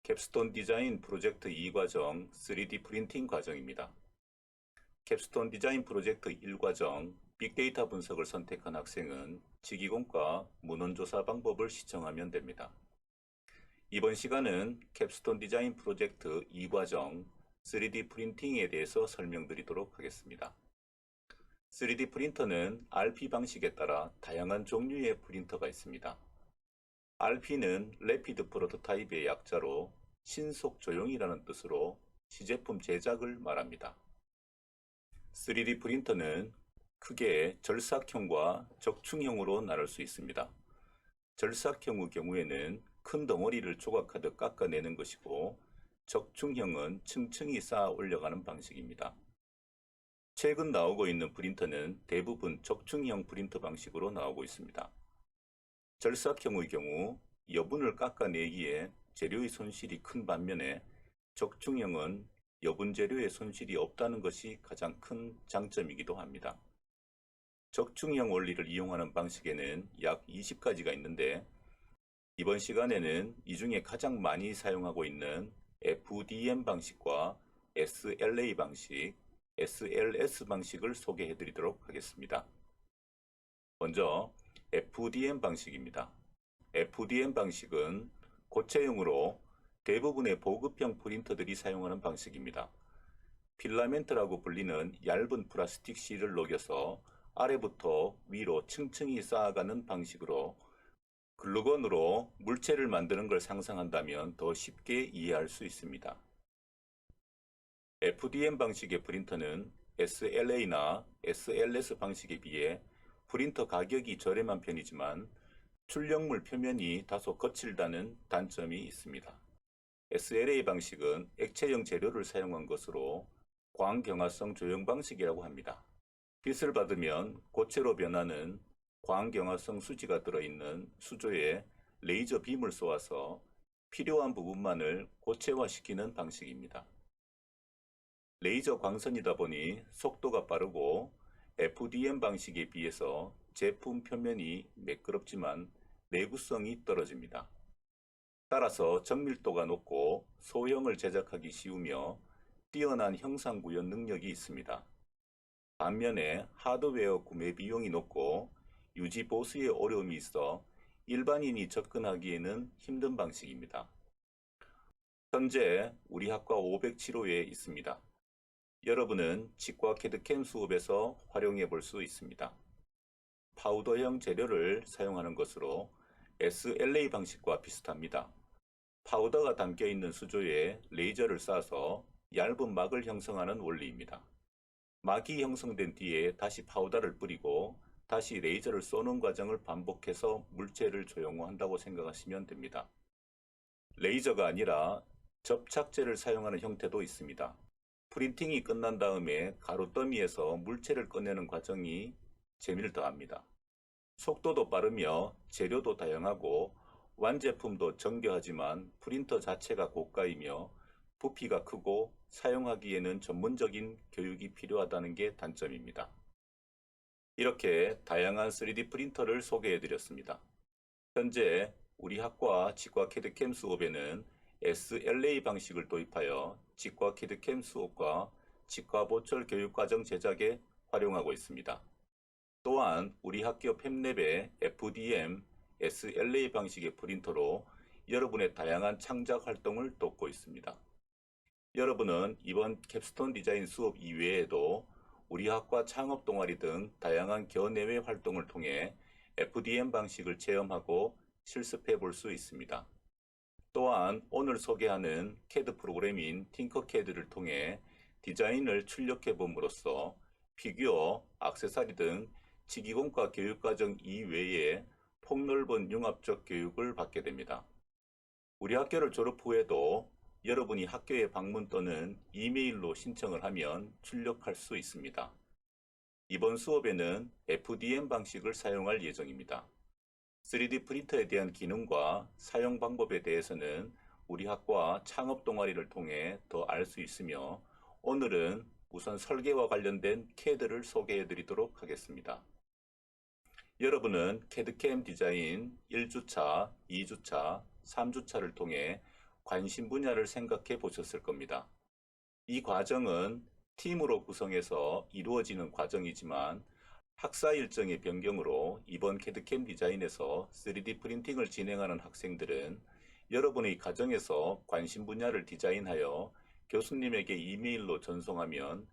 캡스톤 디자인 프로젝트 2과정 3D 프린팅 과정입니다. 캡스톤 디자인 프로젝트 1과정 빅데이터 분석을 선택한 학생은 직위공과 문헌조사 방법을 시청하면 됩니다. 이번 시간은 캡스톤 디자인 프로젝트 2과정 3D 프린팅에 대해서 설명드리도록 하겠습니다. 3D 프린터는 RP 방식에 따라 다양한 종류의 프린터가 있습니다. RP는 Rapid Prototype의 약자로 신속 조용이라는 뜻으로 시제품 제작을 말합니다. 3D 프린터는 크게 절삭형과 적충형으로 나눌 수 있습니다. 절삭형의 경우에는 큰 덩어리를 조각하듯 깎아내는 것이고, 적충형은 층층이 쌓아 올려가는 방식입니다. 최근 나오고 있는 프린터는 대부분 적충형 프린터 방식으로 나오고 있습니다. 절삭형의 경우 여분을 깎아내기에 재료의 손실이 큰 반면에 적충형은 여분 재료의 손실이 없다는 것이 가장 큰 장점이기도 합니다. 적충형 원리를 이용하는 방식에는 약 20가지가 있는데, 이번 시간에는 이 중에 가장 많이 사용하고 있는 FDM 방식과 SLA 방식, SLS 방식을 소개해 드리도록 하겠습니다. 먼저 FDM 방식입니다. FDM 방식은 고체형으로 대부분의 보급형 프린터들이 사용하는 방식입니다. 필라멘트라고 불리는 얇은 플라스틱 실을 녹여서 아래부터 위로 층층이 쌓아가는 방식으로 글루건으로 물체를 만드는 걸 상상한다면 더 쉽게 이해할 수 있습니다. FDM 방식의 프린터는 SLA나 SLS 방식에 비해 프린터 가격이 저렴한 편이지만 출력물 표면이 다소 거칠다는 단점이 있습니다. SLA 방식은 액체형 재료를 사용한 것으로 광경화성 조형 방식이라고 합니다. 빛을 받으면 고체로 변하는 광경화성 수지가 들어있는 수조에 레이저 빔을 쏘아서 필요한 부분만을 고체화시키는 방식입니다. 레이저 광선이다 보니 속도가 빠르고 FDM 방식에 비해서 제품 표면이 매끄럽지만 내구성이 떨어집니다. 따라서 정밀도가 높고 소형을 제작하기 쉬우며 뛰어난 형상 구현 능력이 있습니다. 반면에 하드웨어 구매 비용이 높고 유지 보수에 어려움이 있어 일반인이 접근하기에는 힘든 방식입니다. 현재 우리 학과 507호에 있습니다. 여러분은 치과 캐드캠 수업에서 활용해 볼 수 있습니다. 파우더형 재료를 사용하는 것으로 SLA 방식과 비슷합니다. 파우더가 담겨 있는 수조에 레이저를 쏴서 얇은 막을 형성하는 원리입니다. 막이 형성된 뒤에 다시 파우더를 뿌리고 다시 레이저를 쏘는 과정을 반복해서 물체를 조형화한다고 생각하시면 됩니다. 레이저가 아니라 접착제를 사용하는 형태도 있습니다. 프린팅이 끝난 다음에 가루 더미에서 물체를 꺼내는 과정이 재미를 더합니다. 속도도 빠르며 재료도 다양하고 완제품도 정교하지만 프린터 자체가 고가이며 부피가 크고 사용하기에는 전문적인 교육이 필요하다는 게 단점입니다. 이렇게 다양한 3D 프린터를 소개해 드렸습니다. 현재 우리 학과 치과 캐드캠 수업에는 SLA 방식을 도입하여 치과 캐드캠 수업과 치과 보철 교육과정 제작에 활용하고 있습니다. 또한 우리 학교 팹랩의 FDM, SLA 방식의 프린터로 여러분의 다양한 창작 활동을 돕고 있습니다. 여러분은 이번 캡스톤 디자인 수업 이외에도 우리 학과 창업 동아리 등 다양한 교내외 활동을 통해 FDM 방식을 체험하고 실습해 볼 수 있습니다. 또한 오늘 소개하는 CAD 프로그램인 팅커캐드를 통해 디자인을 출력해 봄으로써 피규어, 액세서리 등 치기공과 교육과정 이외에 폭넓은 융합적 교육을 받게 됩니다. 우리 학교를 졸업 후에도 여러분이 학교에 방문 또는 이메일로 신청을 하면 출력할 수 있습니다. 이번 수업에는 FDM 방식을 사용할 예정입니다. 3D 프린터에 대한 기능과 사용 방법에 대해서는 우리 학과 창업 동아리를 통해 더 알 수 있으며, 오늘은 우선 설계와 관련된 CAD를 소개해 드리도록 하겠습니다. 여러분은 캐드캠 디자인 1주차, 2주차, 3주차를 통해 관심 분야를 생각해 보셨을 겁니다. 이 과정은 팀으로 구성해서 이루어지는 과정이지만 학사 일정의 변경으로 이번 캐드캠 디자인에서 3D 프린팅을 진행하는 학생들은 여러분의 과정에서 관심 분야를 디자인하여 교수님에게 이메일로 전송하면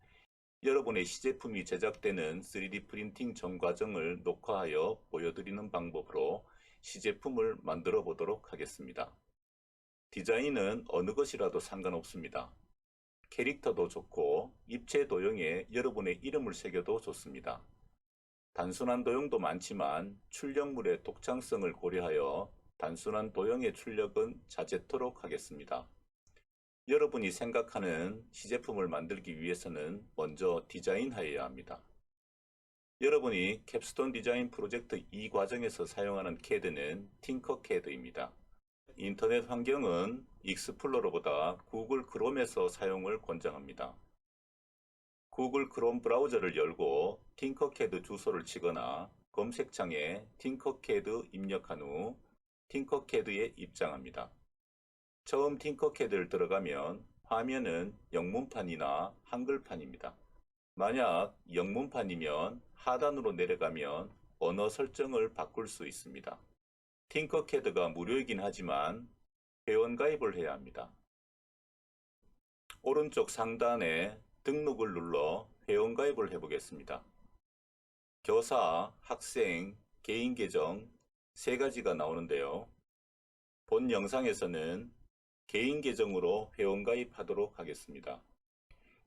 여러분의 시제품이 제작되는 3D 프린팅 전 과정을 녹화하여 보여드리는 방법으로 시제품을 만들어 보도록 하겠습니다. 디자인은 어느 것이라도 상관없습니다. 캐릭터도 좋고 입체 도형에 여러분의 이름을 새겨도 좋습니다. 단순한 도형도 많지만 출력물의 독창성을 고려하여 단순한 도형의 출력은 자제토록 하겠습니다. 여러분이 생각하는 시제품을 만들기 위해서는 먼저 디자인하여야 합니다. 여러분이 캡스톤 디자인 프로젝트 2 과정에서 사용하는 CAD는 팅커CAD입니다. 인터넷 환경은 익스플로러보다 구글 크롬에서 사용을 권장합니다. 구글 크롬 브라우저를 열고 팅커CAD 주소를 치거나 검색창에 팅커CAD 입력한 후 팅커CAD에 입장합니다. 처음 팅커CAD를 들어가면 화면은 영문판이나 한글판입니다. 만약 영문판이면 하단으로 내려가면 언어 설정을 바꿀 수 있습니다. 팅커CAD가 무료이긴 하지만 회원가입을 해야 합니다. 오른쪽 상단에 등록을 눌러 회원가입을 해보겠습니다. 교사, 학생, 개인 계정 세 가지가 나오는데요. 본 영상에서는 개인 계정으로 회원가입하도록 하겠습니다.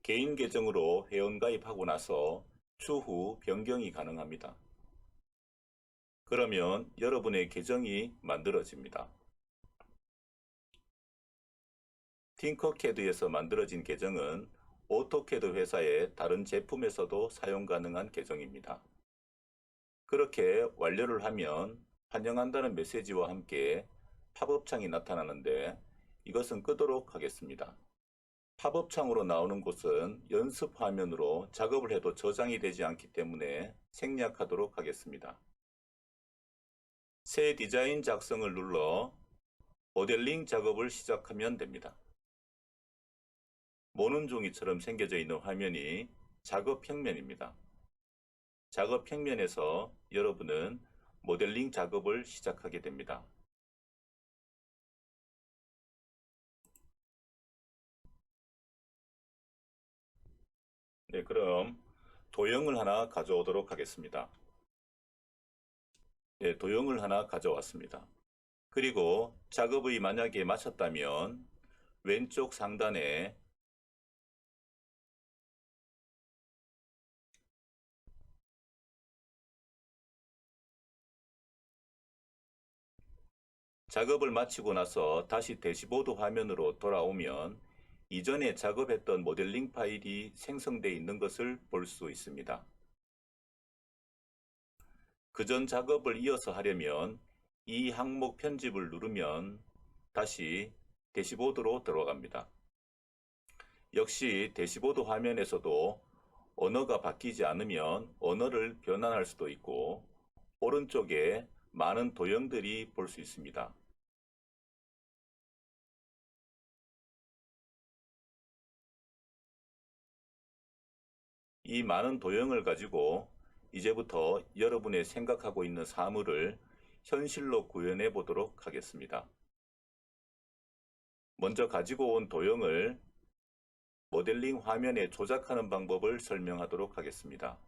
개인 계정으로 회원가입하고 나서 추후 변경이 가능합니다. 그러면 여러분의 계정이 만들어집니다. 팅커CAD에서 만들어진 계정은 오토캐드 회사의 다른 제품에서도 사용 가능한 계정입니다. 그렇게 완료를 하면 환영한다는 메시지와 함께 팝업 창이 나타나는데 이것은 끄도록 하겠습니다. 팝업 창으로 나오는 곳은 연습 화면으로 작업을 해도 저장이 되지 않기 때문에 생략하도록 하겠습니다. 새 디자인 작성을 눌러 모델링 작업을 시작하면 됩니다. 모는 종이처럼 생겨져 있는 화면이 작업 평면입니다. 작업 평면에서 여러분은 모델링 작업을 시작하게 됩니다. 네, 그럼 도형을 하나 가져오도록 하겠습니다. 네, 도형을 하나 가져왔습니다. 그리고 작업이 만약에 마쳤다면 왼쪽 상단에 작업을 마치고 나서 다시 대시보드 화면으로 돌아오면 이전에 작업했던 모델링 파일이 생성되어 있는 것을 볼 수 있습니다. 그전 작업을 이어서 하려면 이 항목 편집을 누르면 다시 대시보드로 들어갑니다. 역시 대시보드 화면에서도 언어가 바뀌지 않으면 언어를 변환할 수도 있고 오른쪽에 많은 도형들이 볼 수 있습니다. 이 많은 도형을 가지고 이제부터 여러분의 생각하고 있는 사물을 현실로 구현해 보도록 하겠습니다. 먼저 가지고 온 도형을 모델링 화면에 조작하는 방법을 설명하도록 하겠습니다.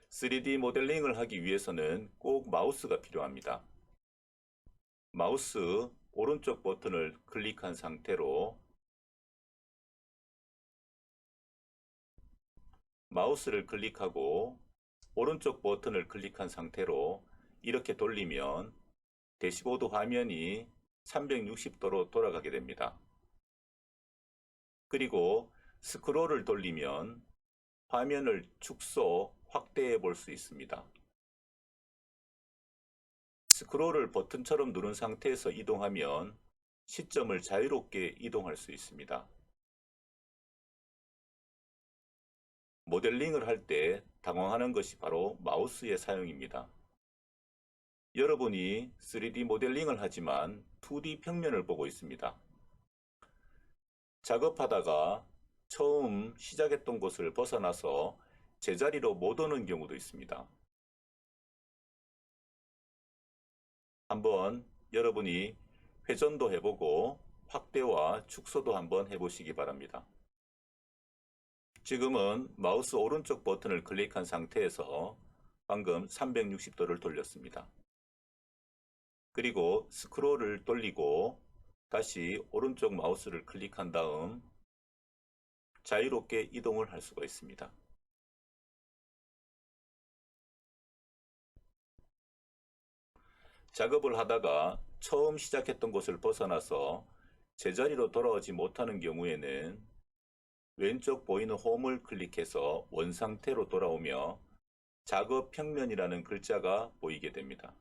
3D 모델링을 하기 위해서는 꼭 마우스가 필요합니다. 마우스 오른쪽 버튼을 클릭한 상태로 마우스를 클릭하고 오른쪽 버튼을 클릭한 상태로 이렇게 돌리면 대시보드 화면이 360도로 돌아가게 됩니다. 그리고 스크롤을 돌리면 화면을 축소, 확대해 볼 수 있습니다. 스크롤을 버튼처럼 누른 상태에서 이동하면 시점을 자유롭게 이동할 수 있습니다. 모델링을 할 때 당황하는 것이 바로 마우스의 사용입니다. 여러분이 3D 모델링을 하지만 2D 평면을 보고 있습니다. 작업하다가 처음 시작했던 곳을 벗어나서 제자리로 못 오는 경우도 있습니다. 한번 여러분이 회전도 해보고 확대와 축소도 한번 해보시기 바랍니다. 지금은 마우스 오른쪽 버튼을 클릭한 상태에서 방금 360도를 돌렸습니다. 그리고 스크롤을 돌리고 다시 오른쪽 마우스를 클릭한 다음 자유롭게 이동을 할 수가 있습니다. 작업을 하다가 처음 시작했던 곳을 벗어나서 제자리로 돌아오지 못하는 경우에는 왼쪽 보이는 홈을 클릭해서 원상태로 돌아오며 작업 평면이라는 글자가 보이게 됩니다.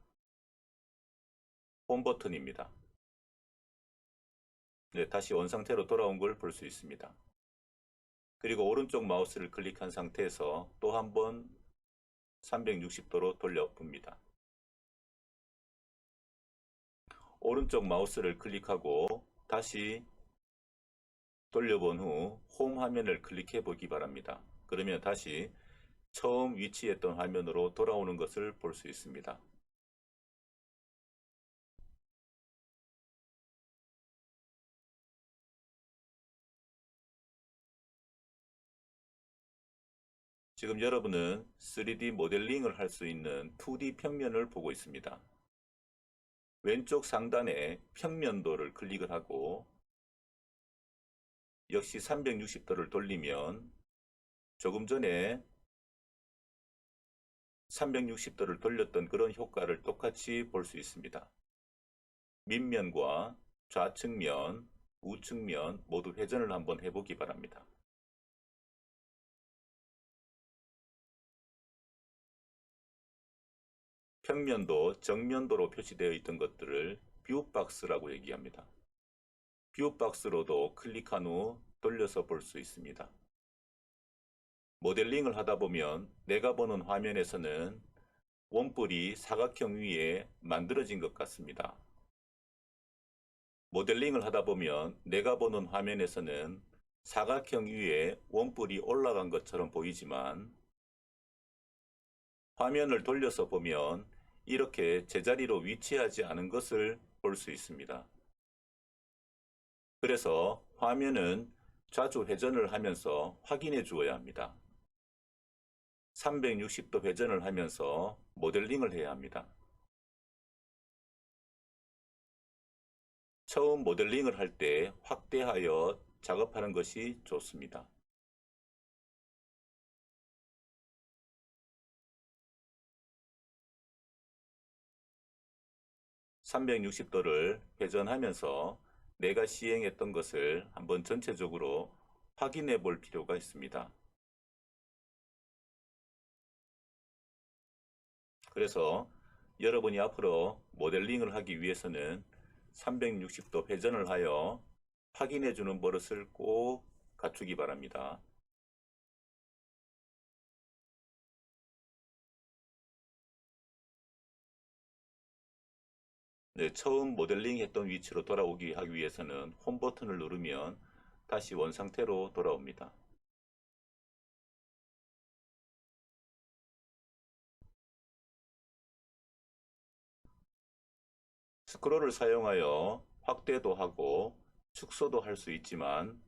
홈 버튼입니다. 네, 다시 원상태로 돌아온 걸 볼 수 있습니다. 그리고 오른쪽 마우스를 클릭한 상태에서 또 한번 360도로 돌려봅니다. 오른쪽 마우스를 클릭하고 다시 돌려본 후 홈 화면을 클릭해 보기 바랍니다. 그러면 다시 처음 위치했던 화면으로 돌아오는 것을 볼 수 있습니다. 지금 여러분은 3D 모델링을 할 수 있는 2D 평면을 보고 있습니다. 왼쪽 상단에 평면도를 클릭을 하고 역시 360도를 돌리면 조금 전에 360도를 돌렸던 그런 효과를 똑같이 볼 수 있습니다. 밑면과 좌측면, 우측면 모두 회전을 한번 해보기 바랍니다. 평면도, 정면도로 표시되어 있던 것들을 뷰박스라고 얘기합니다. 뷰박스로도 클릭한 후 돌려서 볼 수 있습니다. 모델링을 하다 보면 내가 보는 화면에서는 원뿔이 사각형 위에 만들어진 것 같습니다. 모델링을 하다 보면 내가 보는 화면에서는 사각형 위에 원뿔이 올라간 것처럼 보이지만 화면을 돌려서 보면 이렇게 제자리로 위치하지 않은 것을 볼 수 있습니다. 그래서 화면은 자주 회전을 하면서 확인해 주어야 합니다. 360도 회전을 하면서 모델링을 해야 합니다. 처음 모델링을 할 때 확대하여 작업하는 것이 좋습니다. (360도를) 회전하면서 내가 시행했던 것을 한번 전체적으로 확인해 볼 필요가 있습니다. 그래서 여러분이 앞으로 모델링을 하기 위해서는 360도 회전을 하여 확인해 주는 버릇을 꼭 갖추기 바랍니다. 네, 처음 모델링 했던 위치로 돌아오기 하기 위해서는 홈 버튼을 누르면 다시 원상태로 돌아옵니다. 스크롤을 사용하여 확대도 하고 축소도 할 수 있지만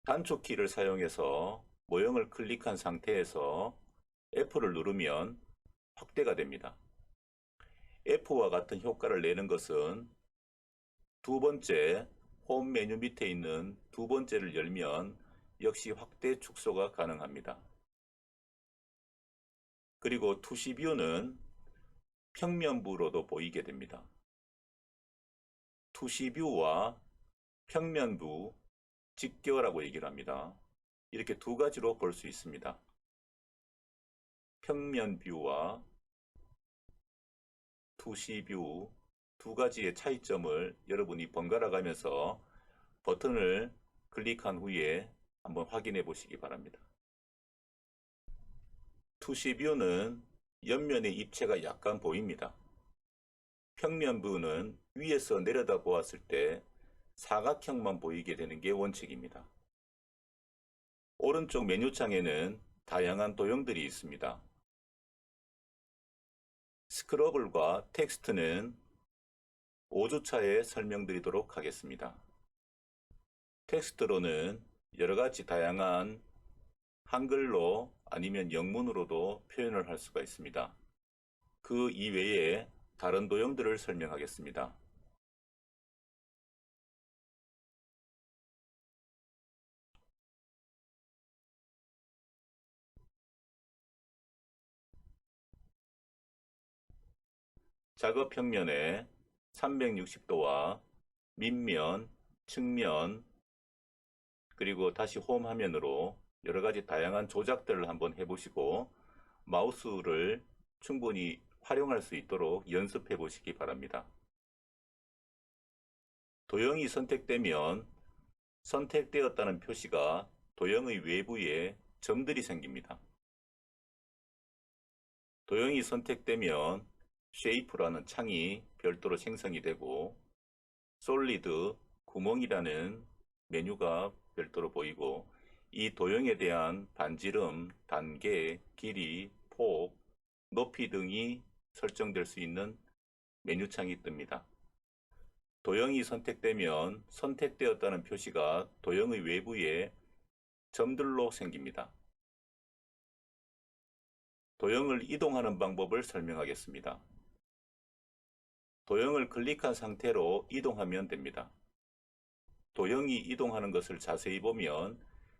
단축키를 사용해서 모형을 클릭한 상태에서 F를 누르면 확대가 됩니다. F와 같은 효과를 내는 것은 두 번째 홈 메뉴 밑에 있는 두 번째를 열면 역시 확대 축소가 가능합니다. 그리고 투시 뷰는 평면부로도 보이게 됩니다. 투시 뷰와 평면부, 직겨라고 얘기를 합니다. 이렇게 두 가지로 볼 수 있습니다. 평면 뷰와 투시 뷰 두 가지의 차이점을 여러분이 번갈아 가면서 버튼을 클릭한 후에 한번 확인해 보시기 바랍니다. 투시 뷰는 옆면의 입체가 약간 보입니다. 평면부는 위에서 내려다 보았을 때 사각형만 보이게 되는 게 원칙입니다. 오른쪽 메뉴창에는 다양한 도형들이 있습니다. 스크러블과 텍스트는 5주차에 설명드리도록 하겠습니다. 텍스트로는 여러가지 다양한 한글로 아니면 영문으로도 표현을 할 수가 있습니다. 그 이외에 다른 도형들을 설명하겠습니다. 작업 평면에 360도와 밑면, 측면, 그리고 다시 홈 화면으로 여러가지 다양한 조작들을 한번 해보시고 마우스를 충분히 활용할 수 있도록 연습해 보시기 바랍니다. 도형이 선택되면 선택되었다는 표시가 도형의 외부에 점들이 생깁니다. 도형이 선택되면 쉐이프라는 창이 별도로 생성이 되고 솔리드, 구멍이라는 메뉴가 별도로 보이고 이 도형에 대한 반지름, 단계, 길이, 폭, 높이 등이 설정될 수 있는 메뉴창이 뜹니다. 도형이 선택되면 선택되었다는 표시가 도형의 외부에 점들로 생깁니다. 도형을 이동하는 방법을 설명하겠습니다. 도형을 클릭한 상태로 이동하면 됩니다. 도형이 이동하는 것을 자세히 보면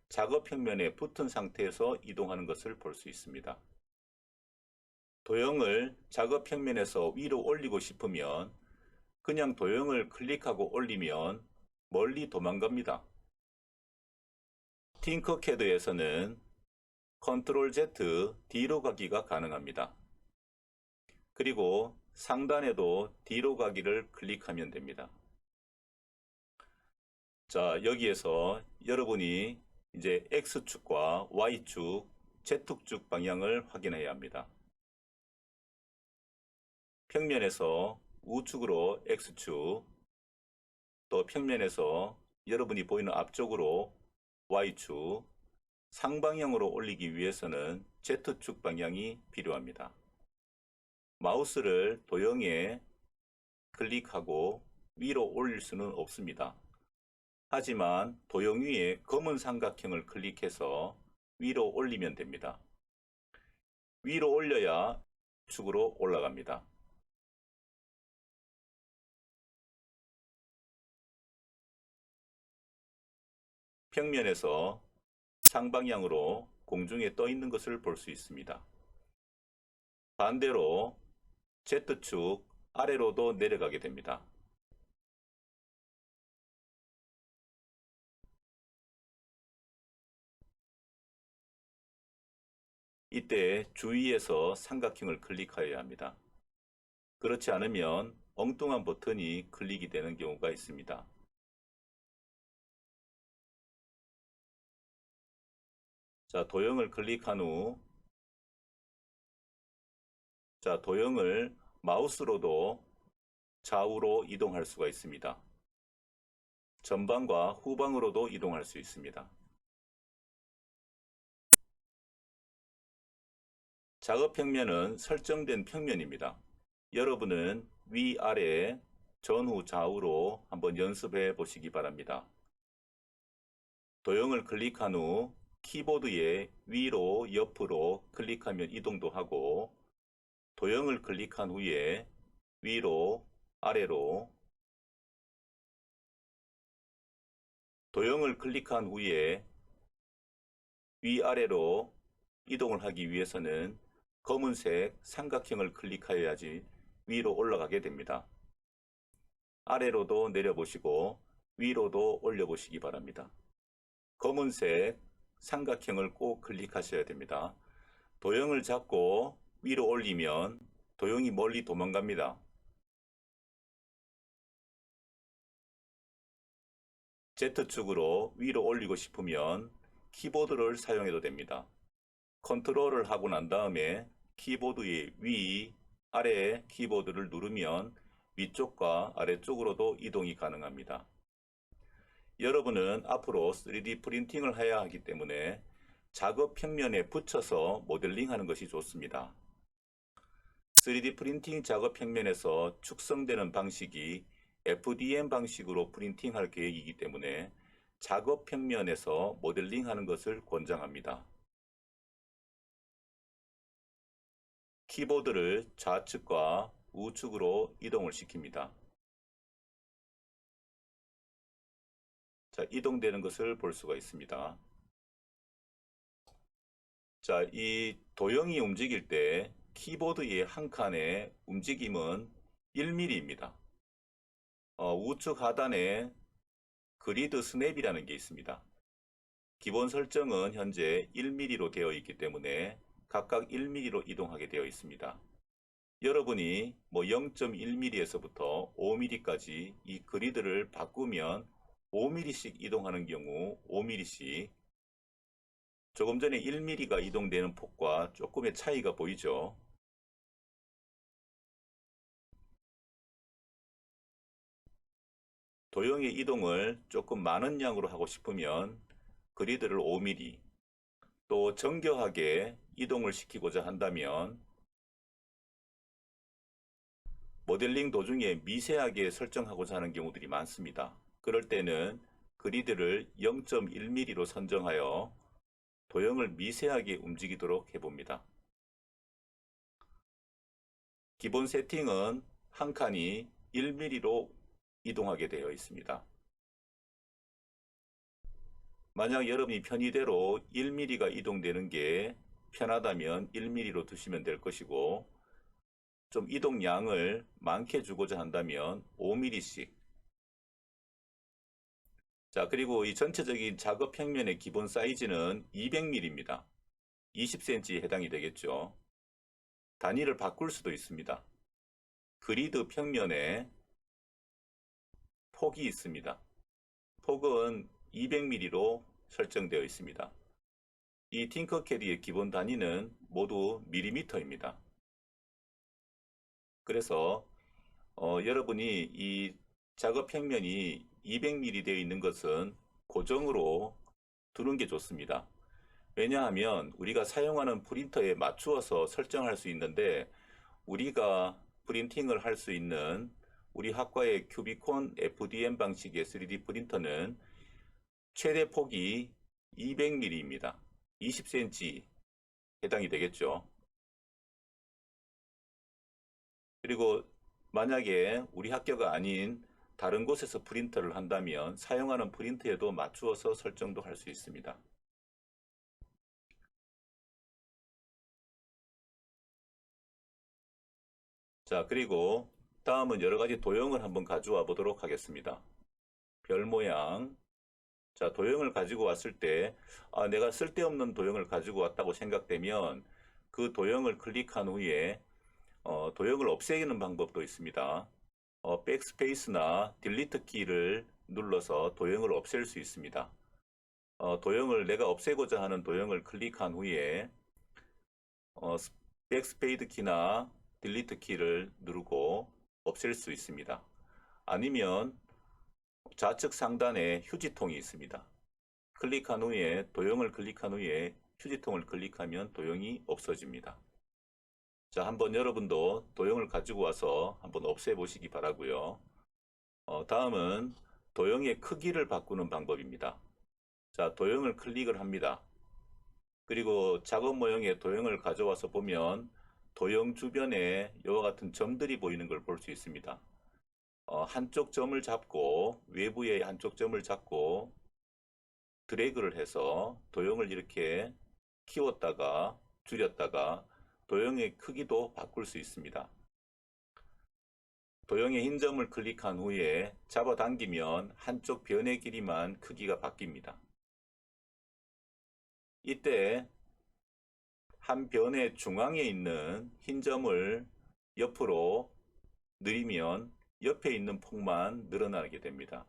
작업 평면에 붙은 상태에서 이동하는 것을 볼 수 있습니다. 도형을 작업 평면에서 위로 올리고 싶으면 그냥 도형을 클릭하고 올리면 멀리 도망갑니다. 팅커캐드에서는 컨트롤 Z 뒤로 가기가 가능합니다. 그리고 상단에도 뒤로 가기를 클릭하면 됩니다. 자, 여기에서 여러분이 이제 X축과 Y축, Z축 방향을 확인해야 합니다. 평면에서 우측으로 X축, 또 평면에서 여러분이 보이는 앞쪽으로 Y축, 상방향으로 올리기 위해서는 Z축 방향이 필요합니다. 마우스를 도형에 클릭하고 위로 올릴 수는 없습니다. 하지만 도형 위에 검은 삼각형을 클릭해서 위로 올리면 됩니다. 위로 올려야 축으로 올라갑니다. 평면에서 상방향으로 공중에 떠 있는 것을 볼 수 있습니다. 반대로 Z축 아래로도 내려가게 됩니다. 이때 주위에서 삼각형을 클릭하여야 합니다. 그렇지 않으면 엉뚱한 버튼이 클릭이 되는 경우가 있습니다. 자, 도형을 클릭한 후 도형을 마우스로도 좌우로 이동할 수가 있습니다. 전방과 후방으로도 이동할 수 있습니다. 작업 평면은 설정된 평면입니다. 여러분은 위아래 전후 좌우로 한번 연습해 보시기 바랍니다. 도형을 클릭한 후 키보드에 위로 옆으로 클릭하면 이동도 하고 도형을 클릭한 후에 위로 아래로 도형을 클릭한 후에 위아래로 이동을 하기 위해서는 검은색 삼각형을 클릭하여야지 위로 올라가게 됩니다. 아래로도 내려보시고 위로도 올려보시기 바랍니다. 검은색 삼각형을 꼭 클릭하셔야 됩니다. 도형을 잡고 위로 올리면 도형이 멀리 도망갑니다. Z축으로 위로 올리고 싶으면 키보드를 사용해도 됩니다. 컨트롤을 하고 난 다음에 키보드의 위, 아래 키보드를 누르면 위쪽과 아래쪽으로도 이동이 가능합니다. 여러분은 앞으로 3D 프린팅을 해야 하기 때문에 작업 평면에 붙여서 모델링하는 것이 좋습니다. 3D 프린팅 작업 평면에서 축성되는 방식이 FDM 방식으로 프린팅할 계획이기 때문에 작업 평면에서 모델링하는 것을 권장합니다. 키보드를 좌측과 우측으로 이동을 시킵니다. 자, 이동되는 것을 볼 수가 있습니다. 자, 이 도형이 움직일 때 키보드의 한 칸의 움직임은 1mm입니다. 우측 하단에 그리드 스냅이라는 게 있습니다. 기본 설정은 현재 1mm로 되어 있기 때문에 각각 1mm로 이동하게 되어 있습니다. 여러분이 뭐 0.1mm에서부터 5mm까지 이 그리드를 바꾸면 5mm씩 이동하는 경우 5mm씩, 조금 전에 1mm가 이동되는 폭과 조금의 차이가 보이죠. 도형의 이동을 조금 많은 양으로 하고 싶으면 그리드를 5mm, 또 정교하게 이동을 시키고자 한다면 모델링 도중에 미세하게 설정하고자 하는 경우들이 많습니다. 그럴 때는 그리드를 0.1mm로 선정하여 도형을 미세하게 움직이도록 해봅니다. 기본 세팅은 한 칸이 1mm로 이동하게 되어 있습니다. 만약 여러분이 편의대로 1mm가 이동되는 게 편하다면 1mm로 두시면 될 것이고, 좀 이동량을 많게 주고자 한다면 5mm씩. 자, 그리고 이 전체적인 작업 평면의 기본 사이즈는 200mm입니다. 20cm에 해당이 되겠죠. 단위를 바꿀 수도 있습니다. 그리드 평면에 폭이 있습니다. 폭은 200mm로 설정되어 있습니다. 이 팅커캐드의 기본 단위는 모두 밀리미터입니다. 그래서 여러분이 이 작업 평면이 200mm 되어 있는 것은 고정으로 두는 게 좋습니다. 왜냐하면 우리가 사용하는 프린터에 맞추어서 설정할 수 있는데, 우리가 프린팅을 할 수 있는 우리 학과의 큐비콘 FDM 방식의 3D 프린터는 최대 폭이 200mm입니다. 20cm 해당이 되겠죠. 그리고 만약에 우리 학교가 아닌 다른 곳에서 프린터를 한다면 사용하는 프린터에도 맞추어서 설정도 할 수 있습니다. 자, 그리고 다음은 여러 가지 도형을 한번 가져와 보도록 하겠습니다. 별 모양. 자, 도형을 가지고 왔을 때, 내가 쓸데없는 도형을 가지고 왔다고 생각되면 그 도형을 클릭한 후에 도형을 없애는 방법도 있습니다. 백스페이스나 딜리트 키를 눌러서 도형을 없앨 수 있습니다. 도형을 내가 없애고자 하는 도형을 클릭한 후에 백스페이드 키나 딜리트 키를 누르고 없앨 수 있습니다. 아니면 좌측 상단에 휴지통이 있습니다. 클릭한 후에 도형을 클릭한 후에 휴지통을 클릭하면 도형이 없어집니다. 자, 한번 여러분도 도형을 가지고 와서 한번 없애 보시기 바라고요. 다음은 도형의 크기를 바꾸는 방법입니다. 자, 도형을 클릭을 합니다. 그리고 작업 모형의 도형을 가져와서 보면 도형 주변에 이와 같은 점들이 보이는 걸 볼 수 있습니다. 한쪽 점을 잡고, 외부의 한쪽 점을 잡고 드래그를 해서 도형을 이렇게 키웠다가 줄였다가 도형의 크기도 바꿀 수 있습니다. 도형의 흰 점을 클릭한 후에 잡아당기면 한쪽 변의 길이만 크기가 바뀝니다. 이때 한 변의 중앙에 있는 흰 점을 옆으로 늘리면 옆에 있는 폭만 늘어나게 됩니다.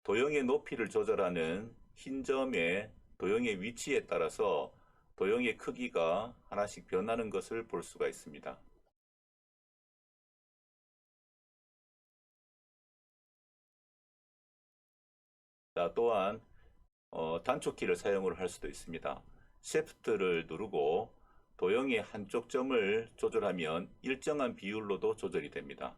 도형의 높이를 조절하는 흰 점의 도형의 위치에 따라서 도형의 크기가 하나씩 변하는 것을 볼 수가 있습니다. 자, 또한 단축키를 사용을 할 수도 있습니다. Shift를 누르고 도형의 한쪽 점을 조절하면 일정한 비율로도 조절이 됩니다.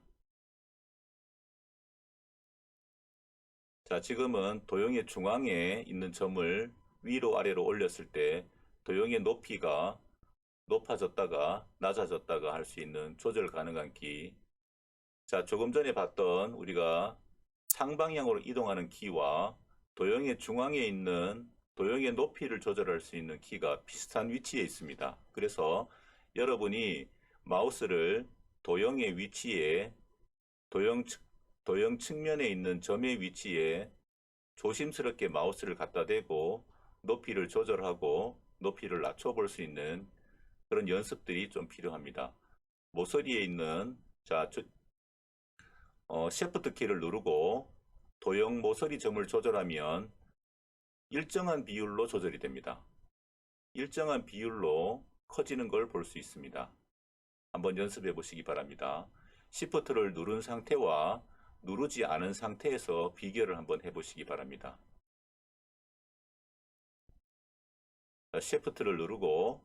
자, 지금은 도형의 중앙에 있는 점을 위로 아래로 올렸을 때 도형의 높이가 높아졌다가 낮아졌다가 할 수 있는 조절 가능한 키. 자, 조금 전에 봤던 우리가 상방향으로 이동하는 키와 도형의 중앙에 있는 도형의 높이를 조절할 수 있는 키가 비슷한 위치에 있습니다. 그래서 여러분이 마우스를 도형의 위치에 도형, 도형 측면에 있는 점의 위치에 조심스럽게 마우스를 갖다 대고 높이를 조절하고 높이를 낮춰볼 수 있는 그런 연습들이 좀 필요합니다. 모서리에 있는 Shift 키를 누르고 도형 모서리 점을 조절하면 일정한 비율로 조절이 됩니다. 일정한 비율로 커지는 걸 볼 수 있습니다. 한번 연습해 보시기 바랍니다. Shift를 누른 상태와 누르지 않은 상태에서 비교를 한번 해보시기 바랍니다. Shift를 누르고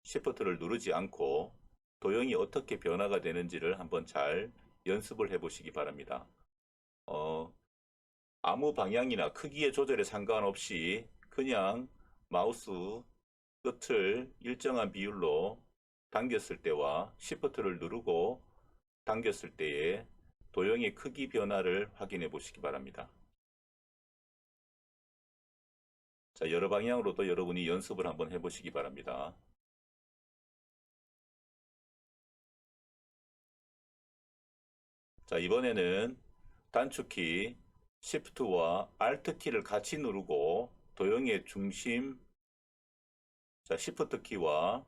Shift를 누르지 않고 도형이 어떻게 변화가 되는지를 한번 잘 연습을 해보시기 바랍니다. 아무 방향이나 크기의 조절에 상관없이 그냥 마우스 끝을 일정한 비율로 당겼을 때와 Shift를 누르고 당겼을 때의 도형의 크기 변화를 확인해 보시기 바랍니다. 자, 여러 방향으로도 여러분이 연습을 한번 해보시기 바랍니다. 자, 이번에는 단축키 Shift와 Alt키를 같이 누르고 도형의 중심, 자, Shift 키와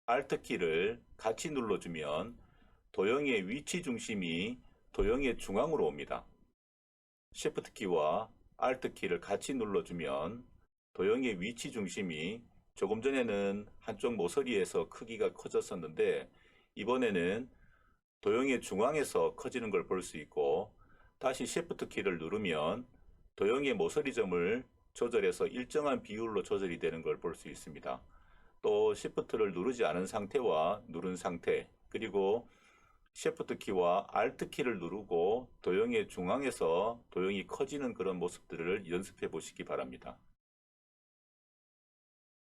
Alt키를 같이 눌러주면 도형의 위치 중심이 도형의 중앙으로 옵니다. Shift 키와 Alt 키를 같이 눌러주면 도형의 위치 중심이 조금 전에는 한쪽 모서리에서 크기가 커졌었는데 이번에는 도형의 중앙에서 커지는 걸 볼 수 있고 다시 Shift 키를 누르면 도형의 모서리 점을 조절해서 일정한 비율로 조절이 되는 걸 볼 수 있습니다. 또 Shift를 누르지 않은 상태와 누른 상태 그리고 Shift 키와 Alt 키를 누르고 도형의 중앙에서 도형이 커지는 그런 모습들을 연습해 보시기 바랍니다.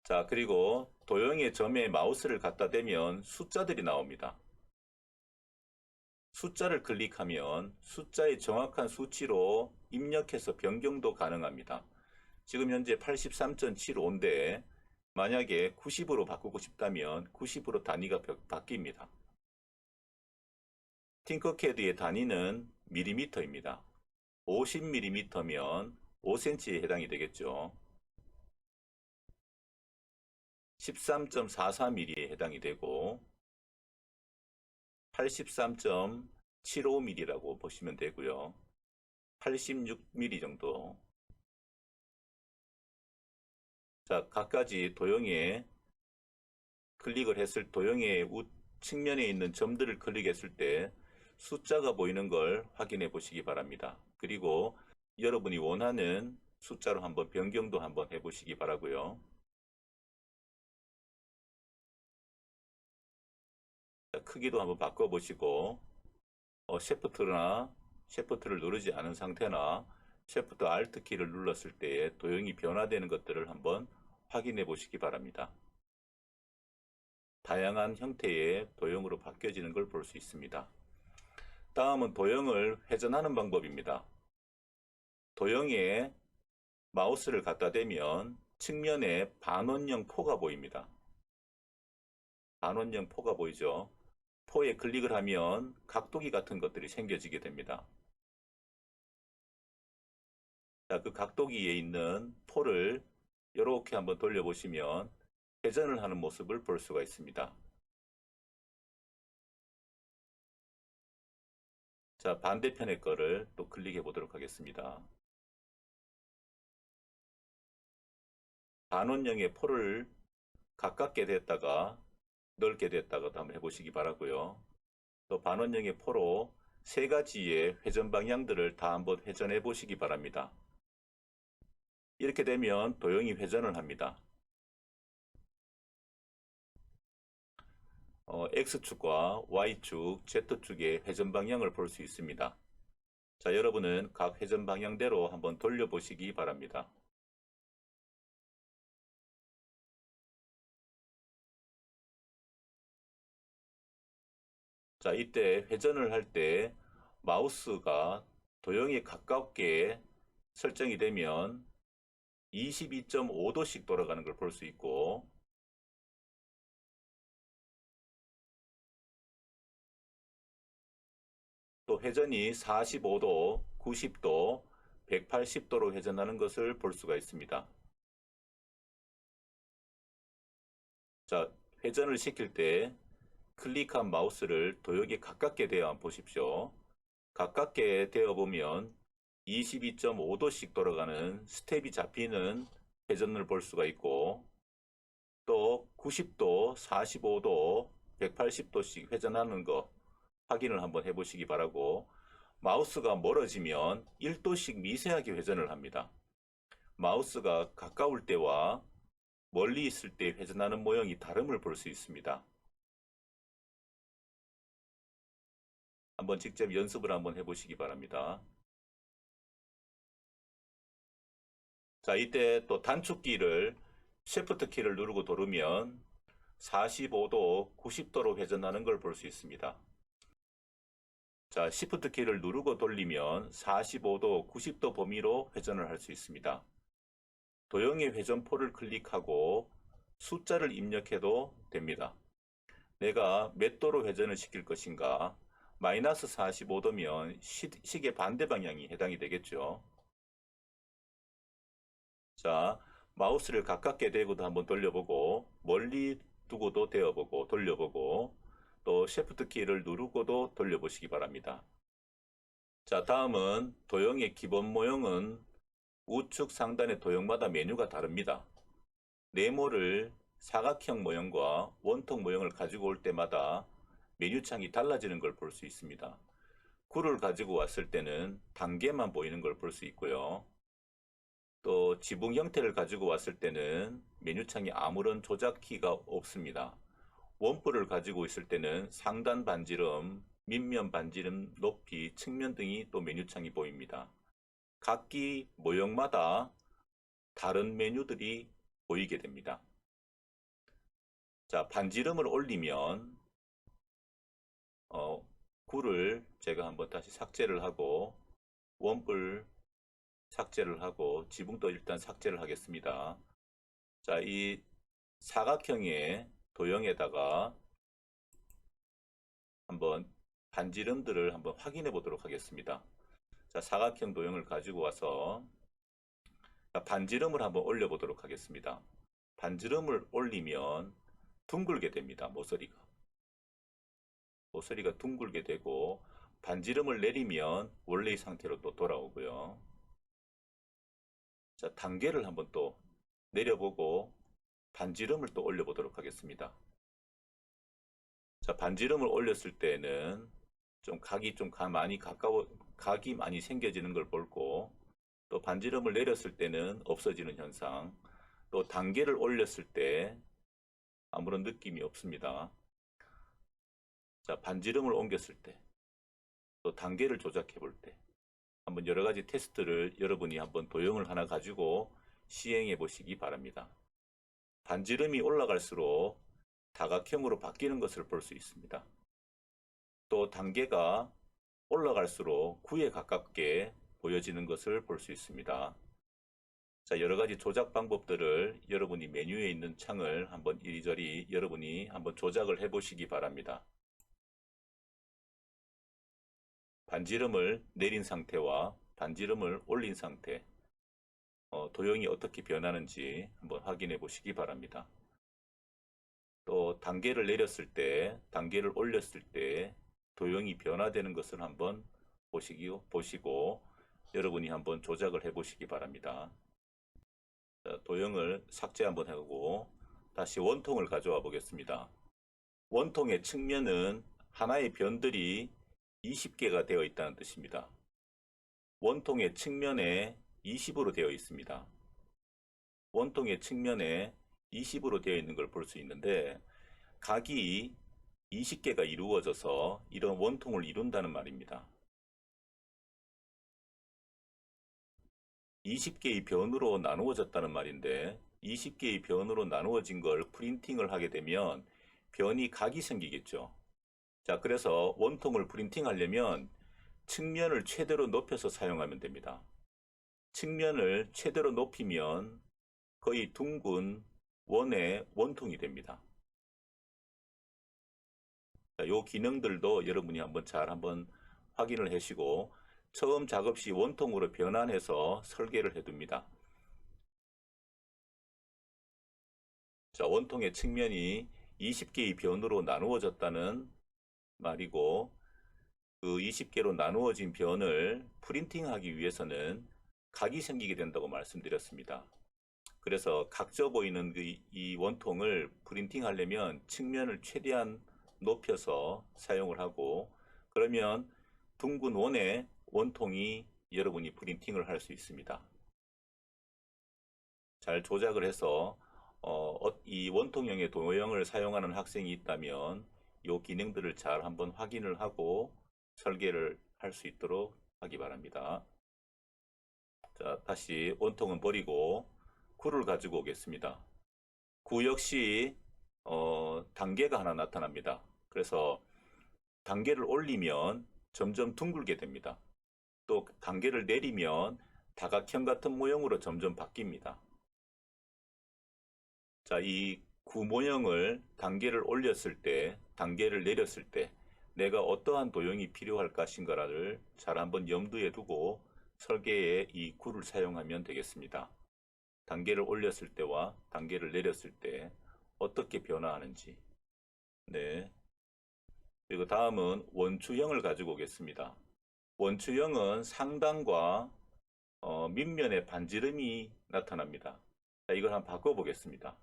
자, 그리고 도형의 점에 마우스를 갖다 대면 숫자들이 나옵니다. 숫자를 클릭하면 숫자의 정확한 수치로 입력해서 변경도 가능합니다. 지금 현재 83.75인데 만약에 90으로 바꾸고 싶다면 90으로 단위가 바뀝니다. 팅커캐드의 단위는 밀리미터입니다. 50mm면 5cm에 해당이 되겠죠. 13.44mm에 해당이 되고 83.75mm라고 보시면 되고요. 86mm 정도. 자, 각가지 도형에 클릭을 했을 도형의 측면에 있는 점들을 클릭했을 때 숫자가 보이는 걸 확인해 보시기 바랍니다. 그리고 여러분이 원하는 숫자로 한번 변경도 한번 해 보시기 바라고요. 자, 크기도 한번 바꿔 보시고 Shift를 누르지 않은 상태나 Shift Alt 키를 눌렀을 때에 도형이 변화되는 것들을 한번 확인해 보시기 바랍니다. 다양한 형태의 도형으로 바뀌어지는 걸 볼 수 있습니다. 다음은 도형을 회전하는 방법입니다. 도형에 마우스를 갖다 대면 측면에 반원형 포가 보입니다. 반원형 포가 보이죠? 포에 클릭을 하면 각도기 같은 것들이 생겨지게 됩니다. 자, 그 각도기에 있는 포를 이렇게 한번 돌려보시면 회전을 하는 모습을 볼 수가 있습니다. 자, 반대편의 거를 또 클릭해 보도록 하겠습니다. 반원형의 포를 가깝게 됐다가 넓게 됐다가도 한번 해보시기 바라고요. 또 반원형의 포로 세 가지의 회전 방향들을 다 한번 회전해 보시기 바랍니다. 이렇게 되면 도형이 회전을 합니다. X축과 Y축, Z축의 회전 방향을 볼 수 있습니다. 자, 여러분은 각 회전 방향대로 한번 돌려보시기 바랍니다. 자, 이때 회전을 할 때 마우스가 도형에 가깝게 설정이 되면 22.5도씩 돌아가는 걸 볼 수 있고, 또 회전이 45도, 90도, 180도로 회전하는 것을 볼 수가 있습니다. 자, 회전을 시킬 때 클릭한 마우스를 도형에 가깝게 대어 보십시오. 가깝게 대어 보면 22.5도씩 돌아가는 스텝이 잡히는 회전을 볼 수가 있고, 또 90도, 45도, 180도씩 회전하는 거 확인을 한번 해보시기 바라고, 마우스가 멀어지면 1도씩 미세하게 회전을 합니다. 마우스가 가까울 때와 멀리 있을 때 회전하는 모형이 다름을 볼 수 있습니다. 한번 직접 연습을 한번 해보시기 바랍니다. 자, 이때 또 단축키를 Shift 키를 누르고 도르면 45도, 90도로 회전하는 걸 볼 수 있습니다. 자, Shift 키를 누르고 돌리면 45도, 90도 범위로 회전을 할 수 있습니다. 도형의 회전포를 클릭하고 숫자를 입력해도 됩니다. 내가 몇 도로 회전을 시킬 것인가? 마이너스 45도면 시계 반대 방향이 해당이 되겠죠. 자, 마우스를 가깝게 대고도 한번 돌려보고, 멀리 두고도 대어보고, 돌려보고, 또 Shift 키를 누르고도 돌려보시기 바랍니다. 자, 다음은 도형의 기본 모형은 우측 상단의 도형마다 메뉴가 다릅니다. 네모를 사각형 모형과 원통 모형을 가지고 올 때마다 메뉴창이 달라지는 걸 볼 수 있습니다. 굴을 가지고 왔을 때는 단계만 보이는 걸 볼 수 있고요. 또 지붕 형태를 가지고 왔을 때는 메뉴창에 아무런 조작키가 없습니다. 원뿔을 가지고 있을 때는 상단 반지름, 밑면 반지름, 높이, 측면 등이 또 메뉴창이 보입니다. 각기 모형마다 다른 메뉴들이 보이게 됩니다. 자, 반지름을 올리면 굴을 제가 한번 다시 삭제를 하고, 원뿔 삭제를 하고, 지붕도 일단 삭제를 하겠습니다. 자, 이 사각형의 도형에다가 한번 반지름들을 한번 확인해 보도록 하겠습니다. 자, 사각형 도형을 가지고 와서 반지름을 한번 올려 보도록 하겠습니다. 반지름을 올리면 둥글게 됩니다. 모서리가 둥글게 되고, 반지름을 내리면 원래의 상태로 또 돌아오고요. 자, 단계를 한번 또 내려보고 반지름을 또 올려보도록 하겠습니다. 자, 반지름을 올렸을 때는 좀 각이 좀 많이 각이 많이 생겨지는 걸 볼고, 또 반지름을 내렸을 때는 없어지는 현상, 또 단계를 올렸을 때 아무런 느낌이 없습니다. 자, 반지름을 옮겼을 때, 또 단계를 조작해 볼 때, 한번 여러 가지 테스트를 여러분이 한번 도형을 하나 가지고 시행해 보시기 바랍니다. 반지름이 올라갈수록 다각형으로 바뀌는 것을 볼 수 있습니다. 또 단계가 올라갈수록 9에 가깝게 보여지는 것을 볼 수 있습니다. 자, 여러 가지 조작 방법들을 여러분이 메뉴에 있는 창을 한번 이리저리 여러분이 한번 조작을 해 보시기 바랍니다. 반지름을 내린 상태와 반지름을 올린 상태, 도형이 어떻게 변하는지 한번 확인해 보시기 바랍니다. 또 단계를 내렸을 때, 단계를 올렸을 때 도형이 변화되는 것을 한번 보시고 여러분이 한번 조작을 해 보시기 바랍니다. 자, 도형을 삭제 한번 하고 다시 원통을 가져와 보겠습니다. 원통의 측면은 하나의 변들이 20개가 되어 있다는 뜻입니다. 원통의 측면에 20으로 되어 있습니다. 원통의 측면에 20으로 되어 있는 걸 볼 수 있는데 각이 20개가 이루어져서 이런 원통을 이룬다는 말입니다. 20개의 변으로 나누어졌다는 말인데 20개의 변으로 나누어진 걸 프린팅을 하게 되면 변이 각이 생기겠죠. 자, 그래서 원통을 프린팅하려면 측면을 최대로 높여서 사용하면 됩니다. 측면을 최대로 높이면 거의 둥근 원의 원통이 됩니다. 자, 이 기능들도 여러분이 한번 확인을 하시고 처음 작업 시 원통으로 변환해서 설계를 해둡니다. 자, 원통의 측면이 20개의 변으로 나누어졌다는 말이고 그 20개로 나누어진 변을 프린팅하기 위해서는 각이 생기게 된다고 말씀드렸습니다. 그래서 각져 보이는 이 원통을 프린팅하려면 측면을 최대한 높여서 사용을 하고 그러면 둥근 원의 원통이 여러분이 프린팅을 할 수 있습니다. 잘 조작을 해서 이 원통형의 도형을 사용하는 학생이 있다면 이 기능들을 잘 한번 확인을 하고 설계를 할 수 있도록 하기 바랍니다. 자, 다시 원통은 버리고 구를 가지고 오겠습니다. 구 역시 단계가 하나 나타납니다. 그래서 단계를 올리면 점점 둥글게 됩니다. 또 단계를 내리면 다각형 같은 모형으로 점점 바뀝니다. 자, 이 구 모형을 단계를 올렸을 때, 단계를 내렸을 때 내가 어떠한 도형이 필요할 것인가를 잘 한번 염두에 두고 설계에 이 구를 사용하면 되겠습니다. 단계를 올렸을 때와 단계를 내렸을 때 어떻게 변화하는지. 네. 그리고 다음은 원추형을 가지고 오겠습니다. 원추형은 상단과 밑면에 반지름이 나타납니다. 자, 이걸 한번 바꿔보겠습니다.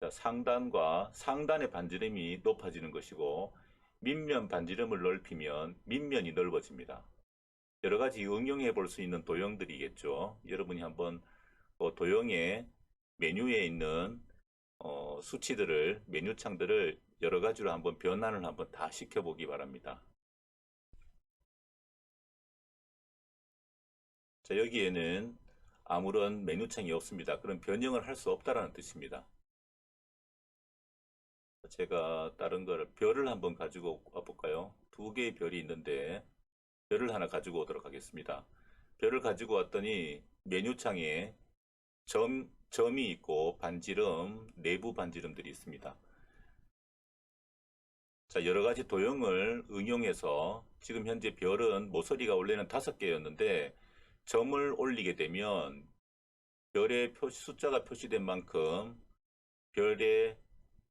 자, 상단의 반지름이 높아지는 것이고 밑면 반지름을 넓히면 밑면이 넓어집니다. 여러 가지 응용해 볼 수 있는 도형들이겠죠. 여러분이 한번 도형의 메뉴에 있는 수치들을 메뉴창들을 여러 가지로 한번 변환을 한번 다 시켜보기 바랍니다. 자, 여기에는 아무런 메뉴창이 없습니다. 그럼 변형을 할 수 없다라는 뜻입니다. 제가 다른 거를 별을 한번 가지고 와볼까요? 두 개의 별이 있는데 별을 하나 가지고 오도록 하겠습니다. 별을 가지고 왔더니 메뉴창에 점이 있고 반지름, 내부 반지름들이 있습니다. 자, 여러 가지 도형을 응용해서 지금 현재 별은 모서리가 원래는 5개였는데 점을 올리게 되면 별의 숫자가 표시된 만큼 별의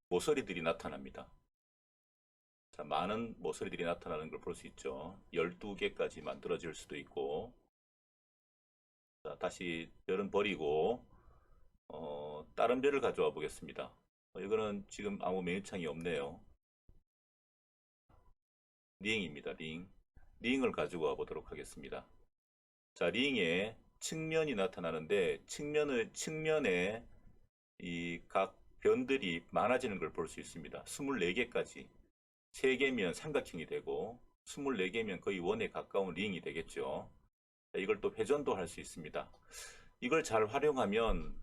모서리들이 나타납니다. 자, 많은 모서리들이 나타나는 걸 볼 수 있죠. 12개까지 만들어질 수도 있고. 자, 다시 별은 버리고 다른 별을 가져와 보겠습니다. 이거는 지금 아무 메뉴창이 없네요. 링입니다. 링을 가지고 와 보도록 하겠습니다. 자, 링에 측면이 나타나는데 측면에 이 각 변들이 많아지는 걸 볼 수 있습니다. 24개까지. 3개면 삼각형이 되고 24개면 거의 원에 가까운 링이 되겠죠. 자, 이걸 또 회전도 할 수 있습니다. 이걸 잘 활용하면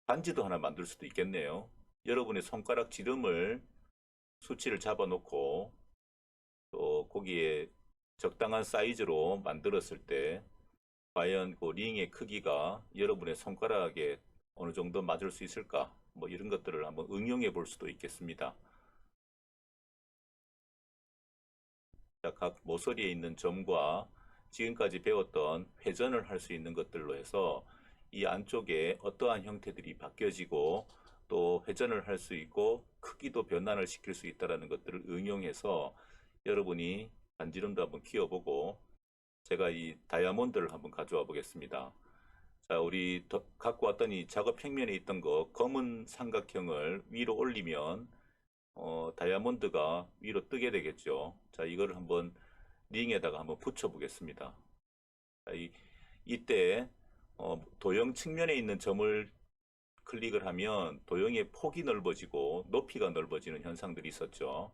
반지도 하나 만들 수도 있겠네요. 여러분의 손가락 지름을 수치를 잡아 놓고 또 거기에 적당한 사이즈로 만들었을 때 과연 그 링의 크기가 여러분의 손가락에 어느 정도 맞을 수 있을까? 뭐 이런 것들을 한번 응용해 볼 수도 있겠습니다. 자, 각 모서리에 있는 점과 지금까지 배웠던 회전을 할 수 있는 것들로 해서 이 안쪽에 어떠한 형태들이 바뀌어지고 또 회전을 할 수 있고 크기도 변환을 시킬 수 있다는 것들을 응용해서 여러분이 반지름도 한번 키워보고 제가 이 다이아몬드를 한번 가져와 보겠습니다. 자, 우리 갖고 왔더니 작업 평면에 있던 거 검은 삼각형을 위로 올리면 다이아몬드가 위로 뜨게 되겠죠. 자, 이거를 한번 링에다가 한번 붙여 보겠습니다. 자, 이때 도형 측면에 있는 점을 클릭을 하면 도형의 폭이 넓어지고 높이가 넓어지는 현상들이 있었죠.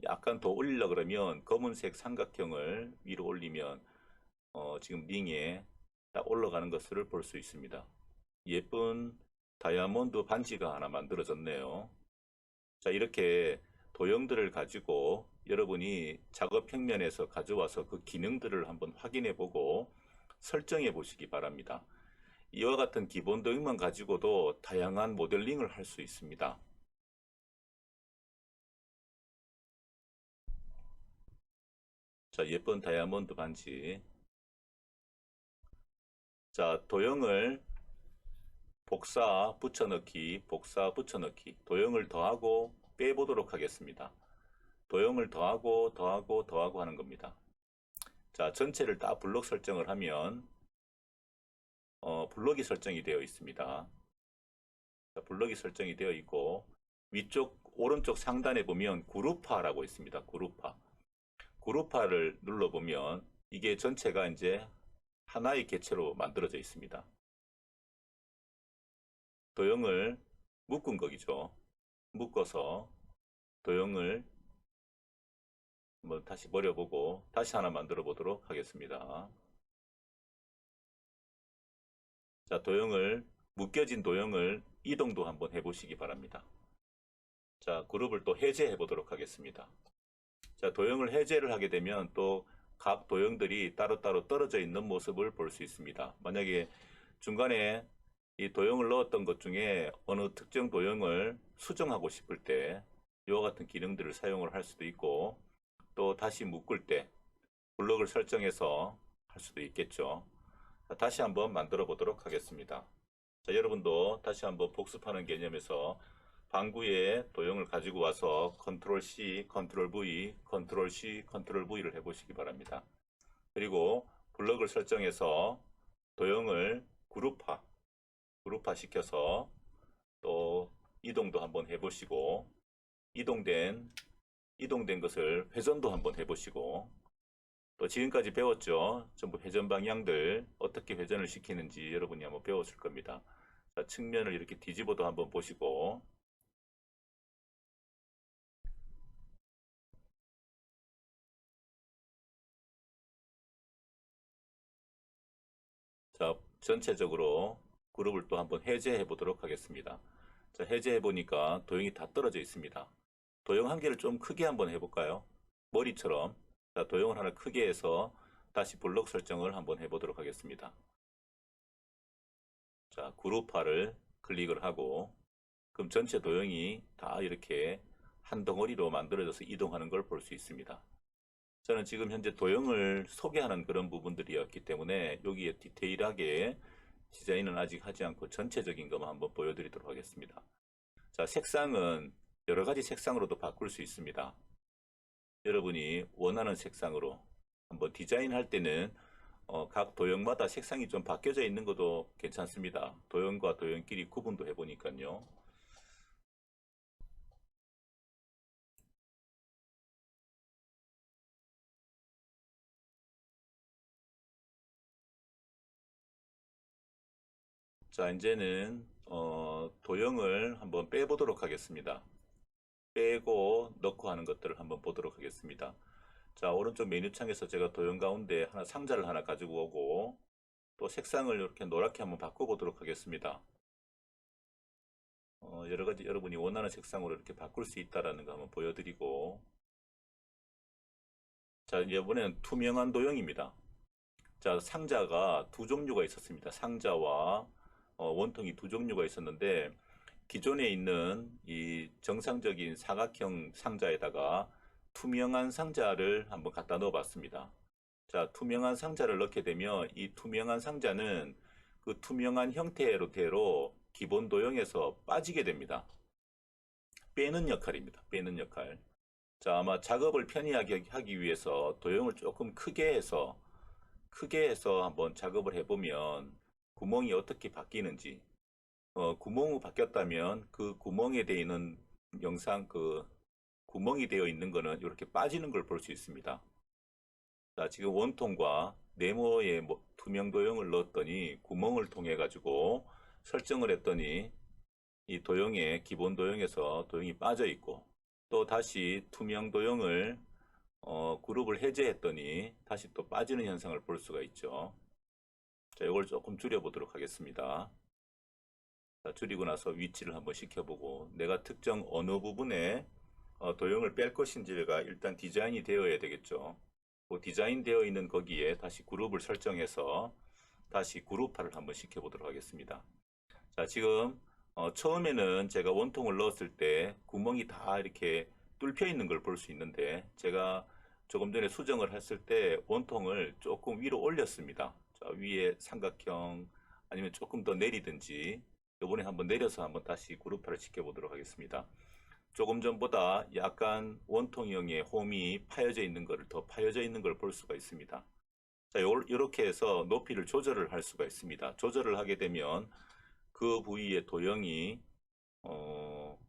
약간 더 올리려 그러면 검은색 삼각형을 위로 올리면 지금 링에 딱 올라가는 것을 볼 수 있습니다. 예쁜 다이아몬드 반지가 하나 만들어졌네요. 자, 이렇게 도형들을 가지고 여러분이 작업 평면에서 가져와서 그 기능들을 한번 확인해 보고 설정해 보시기 바랍니다. 이와 같은 기본 도형만 가지고도 다양한 모델링을 할 수 있습니다. 자, 예쁜 다이아몬드 반지. 자, 도형을 복사 붙여넣기, 복사 붙여넣기, 도형을 더하고 빼보도록 하겠습니다. 도형을 더하고 더하고 더하고 하는 겁니다. 자, 전체를 다 블록 설정을 하면 블록이 설정이 되어 있습니다. 자, 블록이 설정이 되어 있고 위쪽 오른쪽 상단에 보면 그룹화라고 있습니다. 그룹화. 그룹화를 눌러보면 이게 전체가 이제 하나의 객체로 만들어져 있습니다. 도형을 묶은 거기죠. 묶어서 도형을 한번 다시 버려보고 다시 하나 만들어 보도록 하겠습니다. 자, 묶여진 도형을 이동도 한번 해보시기 바랍니다. 자, 그룹을 또 해제해 보도록 하겠습니다. 자, 도형을 해제를 하게 되면 또 각 도형들이 따로따로 떨어져 있는 모습을 볼 수 있습니다. 만약에 중간에 이 도형을 넣었던 것 중에 어느 특정 도형을 수정하고 싶을 때 이와 같은 기능들을 사용을 할 수도 있고 또 다시 묶을 때 블럭을 설정해서 할 수도 있겠죠. 자, 다시 한번 만들어 보도록 하겠습니다. 자, 여러분도 다시 한번 복습하는 개념에서 방구에 도형을 가지고 와서 컨트롤 C, 컨트롤 V, 컨트롤 C, 컨트롤 V를 해보시기 바랍니다. 그리고 블럭을 설정해서 도형을 그룹화 시켜서 또 이동도 한번 해보시고 이동된 것을 회전도 한번 해보시고 또 지금까지 배웠죠. 전부 회전 방향들 어떻게 회전을 시키는지 여러분이 한번 배웠을 겁니다. 자, 측면을 이렇게 뒤집어도 한번 보시고 자, 전체적으로 그룹을 또 한번 해제해 보도록 하겠습니다. 자, 해제해 보니까 도형이 다 떨어져 있습니다. 도형 한 개를 좀 크게 한번 해볼까요? 머리처럼. 자, 도형을 하나 크게 해서 다시 블록 설정을 한번 해보도록 하겠습니다. 자, 그룹화를 클릭을 하고 그럼 전체 도형이 다 이렇게 한 덩어리로 만들어져서 이동하는 걸 볼 수 있습니다. 저는 지금 현재 도형을 소개하는 그런 부분들이었기 때문에 여기에 디테일하게 디자인은 아직 하지 않고 전체적인 것만 한번 보여드리도록 하겠습니다. 자, 색상은 여러 가지 색상으로도 바꿀 수 있습니다. 여러분이 원하는 색상으로 한번 디자인할 때는 각 도형마다 색상이 좀 바뀌어져 있는 것도 괜찮습니다. 도형과 도형끼리 구분도 해보니까요. 자, 이제는 도형을 한번 빼보도록 하겠습니다. 빼고 넣고 하는 것들을 한번 보도록 하겠습니다. 자, 오른쪽 메뉴창에서 제가 도형 가운데 상자를 하나 가지고 오고 또 색상을 이렇게 노랗게 한번 바꿔보도록 하겠습니다. 여러 가지 여러분이 원하는 색상으로 이렇게 바꿀 수 있다는 거 한번 보여드리고 자, 이번에는 투명한 도형입니다. 자, 상자가 두 종류가 있었습니다. 상자와 원통이 두 종류가 있었는데 기존에 있는 이 정상적인 사각형 상자에다가 투명한 상자를 한번 갖다 넣어 봤습니다. 자, 투명한 상자를 넣게 되면 이 투명한 상자는 그 투명한 형태로 기본 도형에서 빠지게 됩니다. 빼는 역할입니다. 빼는 역할. 자, 아마 작업을 편리하게 하기 위해서 도형을 조금 크게 해서 크게 해서 한번 작업을 해보면 구멍이 어떻게 바뀌는지, 구멍이 바뀌었다면 그 구멍에 되어 있는 영상, 구멍이 되어 있는 거는 이렇게 빠지는 걸 볼 수 있습니다. 자, 지금 원통과 네모의 투명 도형을 넣었더니 구멍을 통해 가지고 설정을 했더니 이 도형의 기본 도형에서 도형이 빠져 있고, 또 다시 투명 도형을 그룹을 해제했더니 다시 또 빠지는 현상을 볼 수가 있죠. 자, 이걸 조금 줄여보도록 하겠습니다. 자, 줄이고 나서 위치를 한번 시켜보고 내가 특정 어느 부분에 도형을 뺄 것인지가 일단 디자인이 되어야 되겠죠. 그 디자인 되어 있는 거기에 다시 그룹을 설정해서 다시 그룹화를 한번 시켜보도록 하겠습니다. 자, 지금 처음에는 제가 원통을 넣었을 때 구멍이 다 이렇게 뚫혀 있는 걸 볼 수 있는데, 제가 조금 전에 수정을 했을 때 원통을 조금 위로 올렸습니다. 자, 위에 삼각형 아니면 조금 더 내리든지, 이번에 한번 내려서 한번 다시 그룹화를 시켜보도록 하겠습니다. 조금 전보다 약간 원통형의 홈이 파여져 있는 것을 더 파여져 있는 걸 볼 수가 있습니다. 자, 이렇게 해서 높이를 조절을 할 수가 있습니다. 조절을 하게 되면 그 부위의 도형이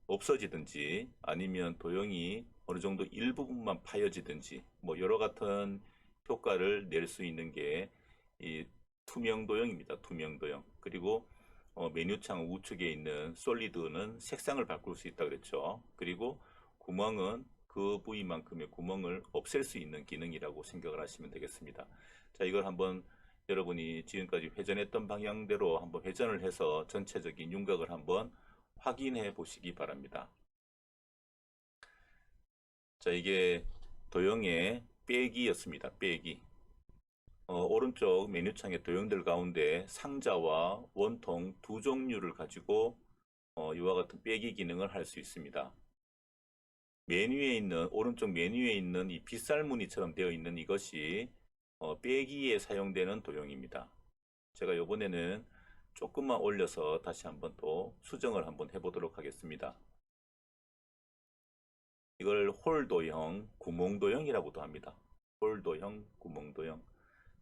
없어지든지 아니면 도형이 어느 정도 일부분만 파여지든지 뭐 여러 같은 효과를 낼 수 있는 게 이 투명 도형입니다. 투명 도형. 그리고 메뉴창 우측에 있는 솔리드는 색상을 바꿀 수 있다 그랬죠. 그리고 구멍은 그 부위만큼의 구멍을 없앨 수 있는 기능이라고 생각을 하시면 되겠습니다. 자, 이걸 한번 여러분이 지금까지 회전했던 방향대로 한번 회전을 해서 전체적인 윤곽을 한번 확인해 보시기 바랍니다. 자, 이게 도형의 빼기였습니다. 빼기. 오른쪽 메뉴창의 도형들 가운데 상자와 원통 두 종류를 가지고 이와 같은 빼기 기능을 할 수 있습니다. 메뉴에 있는, 오른쪽 메뉴에 있는 이 빗살무늬처럼 되어 있는 이것이 빼기에 사용되는 도형입니다. 제가 이번에는 조금만 올려서 다시 한번 또 수정을 한번 해보도록 하겠습니다. 이걸 홀도형, 구멍도형이라고도 합니다. 홀도형, 구멍도형.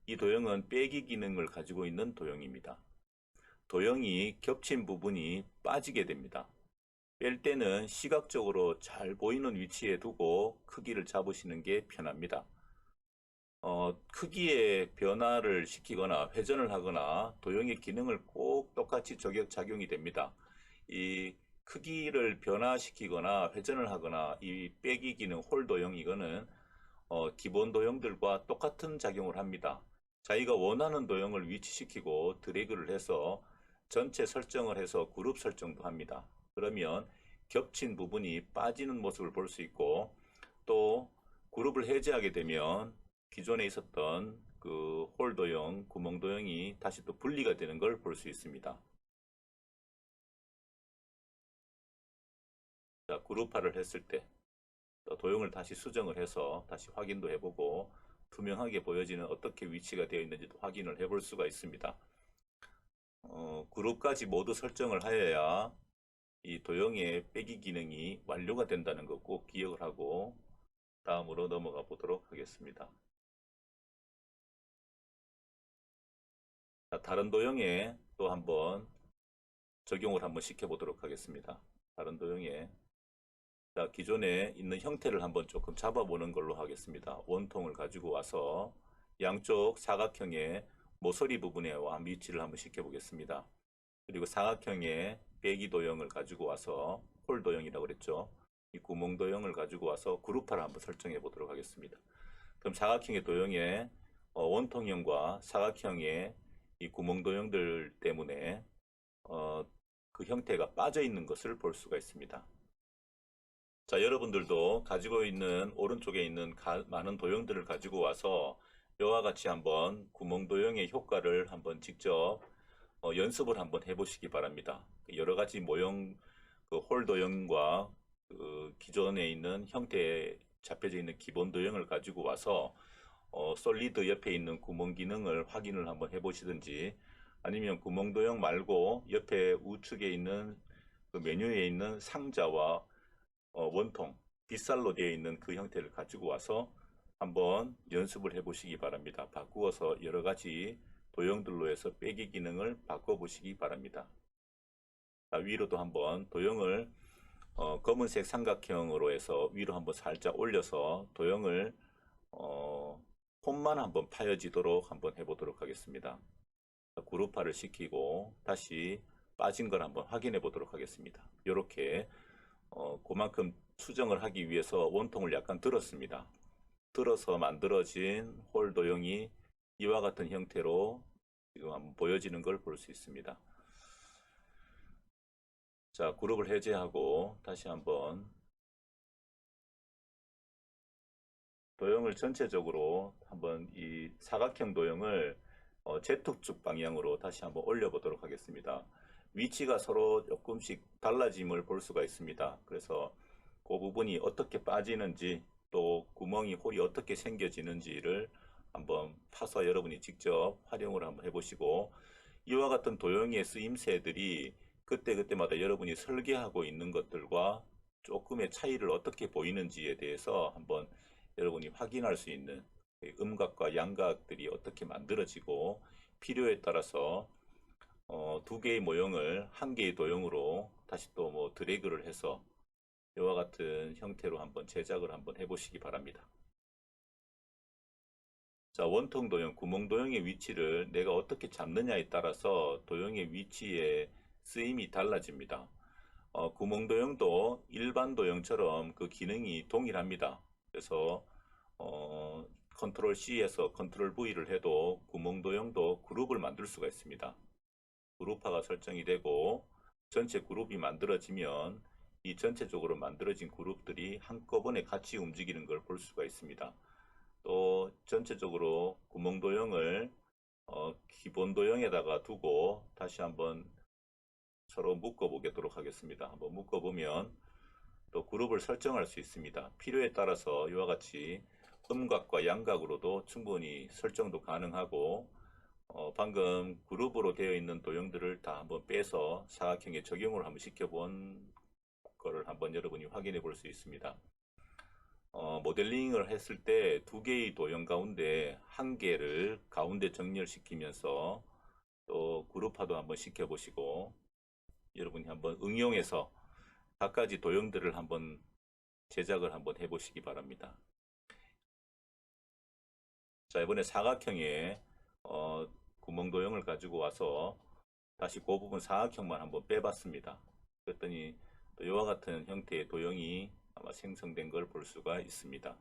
이 도형은 빼기 기능을 가지고 있는 도형입니다. 도형이 겹친 부분이 빠지게 됩니다. 뺄 때는 시각적으로 잘 보이는 위치에 두고 크기를 잡으시는 게 편합니다. 크기의 변화를 시키거나 회전을 하거나 도형의 기능을 꼭 똑같이 작용이 됩니다. 이 크기를 변화시키거나 회전을 하거나 이 빼기 기능 홀도형, 이거는 기본 도형들과 똑같은 작용을 합니다. 자기가 원하는 도형을 위치시키고 드래그를 해서 전체 설정을 해서 그룹 설정도 합니다. 그러면 겹친 부분이 빠지는 모습을 볼 수 있고, 또 그룹을 해제하게 되면 기존에 있었던 그 홀도형, 구멍도형이 다시 또 분리가 되는 걸 볼 수 있습니다. 자, 그룹화를 했을 때 도형을 다시 수정을 해서 다시 확인도 해보고 투명하게 보여지는 어떻게 위치가 되어 있는지도 확인을 해볼 수가 있습니다. 그룹까지 모두 설정을 하여야 이 도형의 빼기 기능이 완료가 된다는 거 꼭 기억을 하고 다음으로 넘어가 보도록 하겠습니다. 자, 다른 도형에 또 한번 적용을 한번 시켜보도록 하겠습니다. 다른 도형에, 자, 기존에 있는 형태를 한번 조금 잡아보는 걸로 하겠습니다. 원통을 가지고 와서 양쪽 사각형의 모서리 부분에 위치를 한번 시켜보겠습니다. 그리고 사각형의 빼기 도형을 가지고 와서 홀 도형이라고 그랬죠. 이 구멍 도형을 가지고 와서 그룹화를 한번 설정해 보도록 하겠습니다. 그럼 사각형의 도형에 원통형과 사각형의 이 구멍 도형들 때문에 그 형태가 빠져 있는 것을 볼 수가 있습니다. 자, 여러분들도 가지고 있는 오른쪽에 있는 많은 도형들을 가지고 와서 이와 같이 한번 구멍 도형의 효과를 한번 직접 연습을 한번 해보시기 바랍니다. 여러 가지 모형, 홀 도형과 기존에 있는 형태에 잡혀져 있는 기본 도형을 가지고 와서 솔리드 옆에 있는 구멍 기능을 확인을 한번 해보시든지, 아니면 구멍 도형 말고 옆에 우측에 있는 그 메뉴에 있는 상자와 원통, 빗살로 되어 있는 그 형태를 가지고 와서 한번 연습을 해 보시기 바랍니다. 바꾸어서 여러 가지 도형들로 해서 빼기 기능을 바꿔 보시기 바랍니다. 자, 위로도 한번 도형을 검은색 삼각형으로 해서 위로 한번 살짝 올려서 도형을 홈만 한번 파여지도록 한번 해보도록 하겠습니다. 그룹화를 시키고 다시 빠진 걸 한번 확인해 보도록 하겠습니다. 이렇게 그만큼 수정을 하기 위해서 원통을 약간 들었습니다. 들어서 만들어진 홀 도형이 이와 같은 형태로 지금 한번 보여지는 걸 볼 수 있습니다. 자, 그룹을 해제하고 다시 한번 도형을 전체적으로 한번 이 사각형 도형을 Z축 방향으로 다시 한번 올려보도록 하겠습니다. 위치가 서로 조금씩 달라짐을 볼 수가 있습니다. 그래서 그 부분이 어떻게 빠지는지 또 구멍이 홀이 어떻게 생겨지는지를 한번 파서 여러분이 직접 활용을 한번 해보시고 이와 같은 도형의 쓰임새들이 그때그때마다 여러분이 설계하고 있는 것들과 조금의 차이를 어떻게 보이는지에 대해서 한번 여러분이 확인할 수 있는 음각과 양각들이 어떻게 만들어지고 필요에 따라서 두 개의 모형을 한 개의 도형으로 다시 또 뭐 드래그를 해서 이와 같은 형태로 한번 제작을 한번 해보시기 바랍니다. 자, 원통 도형, 구멍 도형의 위치를 내가 어떻게 잡느냐에 따라서 도형의 위치에 쓰임이 달라집니다. 구멍 도형도 일반 도형처럼 그 기능이 동일합니다. 그래서 컨트롤 C에서 컨트롤 V를 해도 구멍 도형도 그룹을 만들 수가 있습니다. 그룹화가 설정이 되고 전체 그룹이 만들어지면 이 전체적으로 만들어진 그룹들이 한꺼번에 같이 움직이는 걸 볼 수가 있습니다. 또 전체적으로 구멍 도형을 기본 도형에다가 두고 다시 한번 서로 묶어 보도록 하겠습니다. 한번 묶어 보면 또 그룹을 설정할 수 있습니다. 필요에 따라서 이와 같이 음각과 양각으로도 충분히 설정도 가능하고 방금 그룹으로 되어 있는 도형들을 다 한번 빼서 사각형에 적용을 한번 시켜본 거를 한번 여러분이 확인해 볼 수 있습니다. 모델링을 했을 때 두 개의 도형 가운데 한 개를 가운데 정렬시키면서 또 그룹화도 한번 시켜보시고 여러분이 한번 응용해서 각가지 도형들을 한번 제작을 한번 해보시기 바랍니다. 자, 이번에 사각형에 구멍 도형을 가지고 와서 다시 그 부분 사각형만 한번 빼봤습니다. 그랬더니 또 이와 같은 형태의 도형이 아마 생성된 걸 볼 수가 있습니다.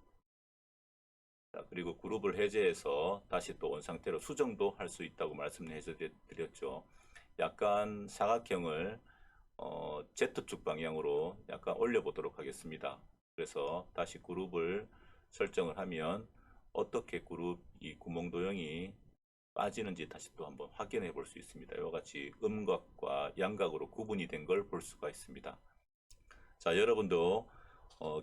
자, 그리고 그룹을 해제해서 다시 또 원상태로 수정도 할 수 있다고 말씀해 드렸죠. 약간 사각형을 Z축 방향으로 약간 올려보도록 하겠습니다. 그래서 다시 그룹을 설정을 하면 어떻게 그룹 이 구멍 도형이 빠지는지 다시 또 한번 확인해 볼 수 있습니다. 이와 같이 음각과 양각으로 구분이 된 걸 볼 수가 있습니다. 자, 여러분도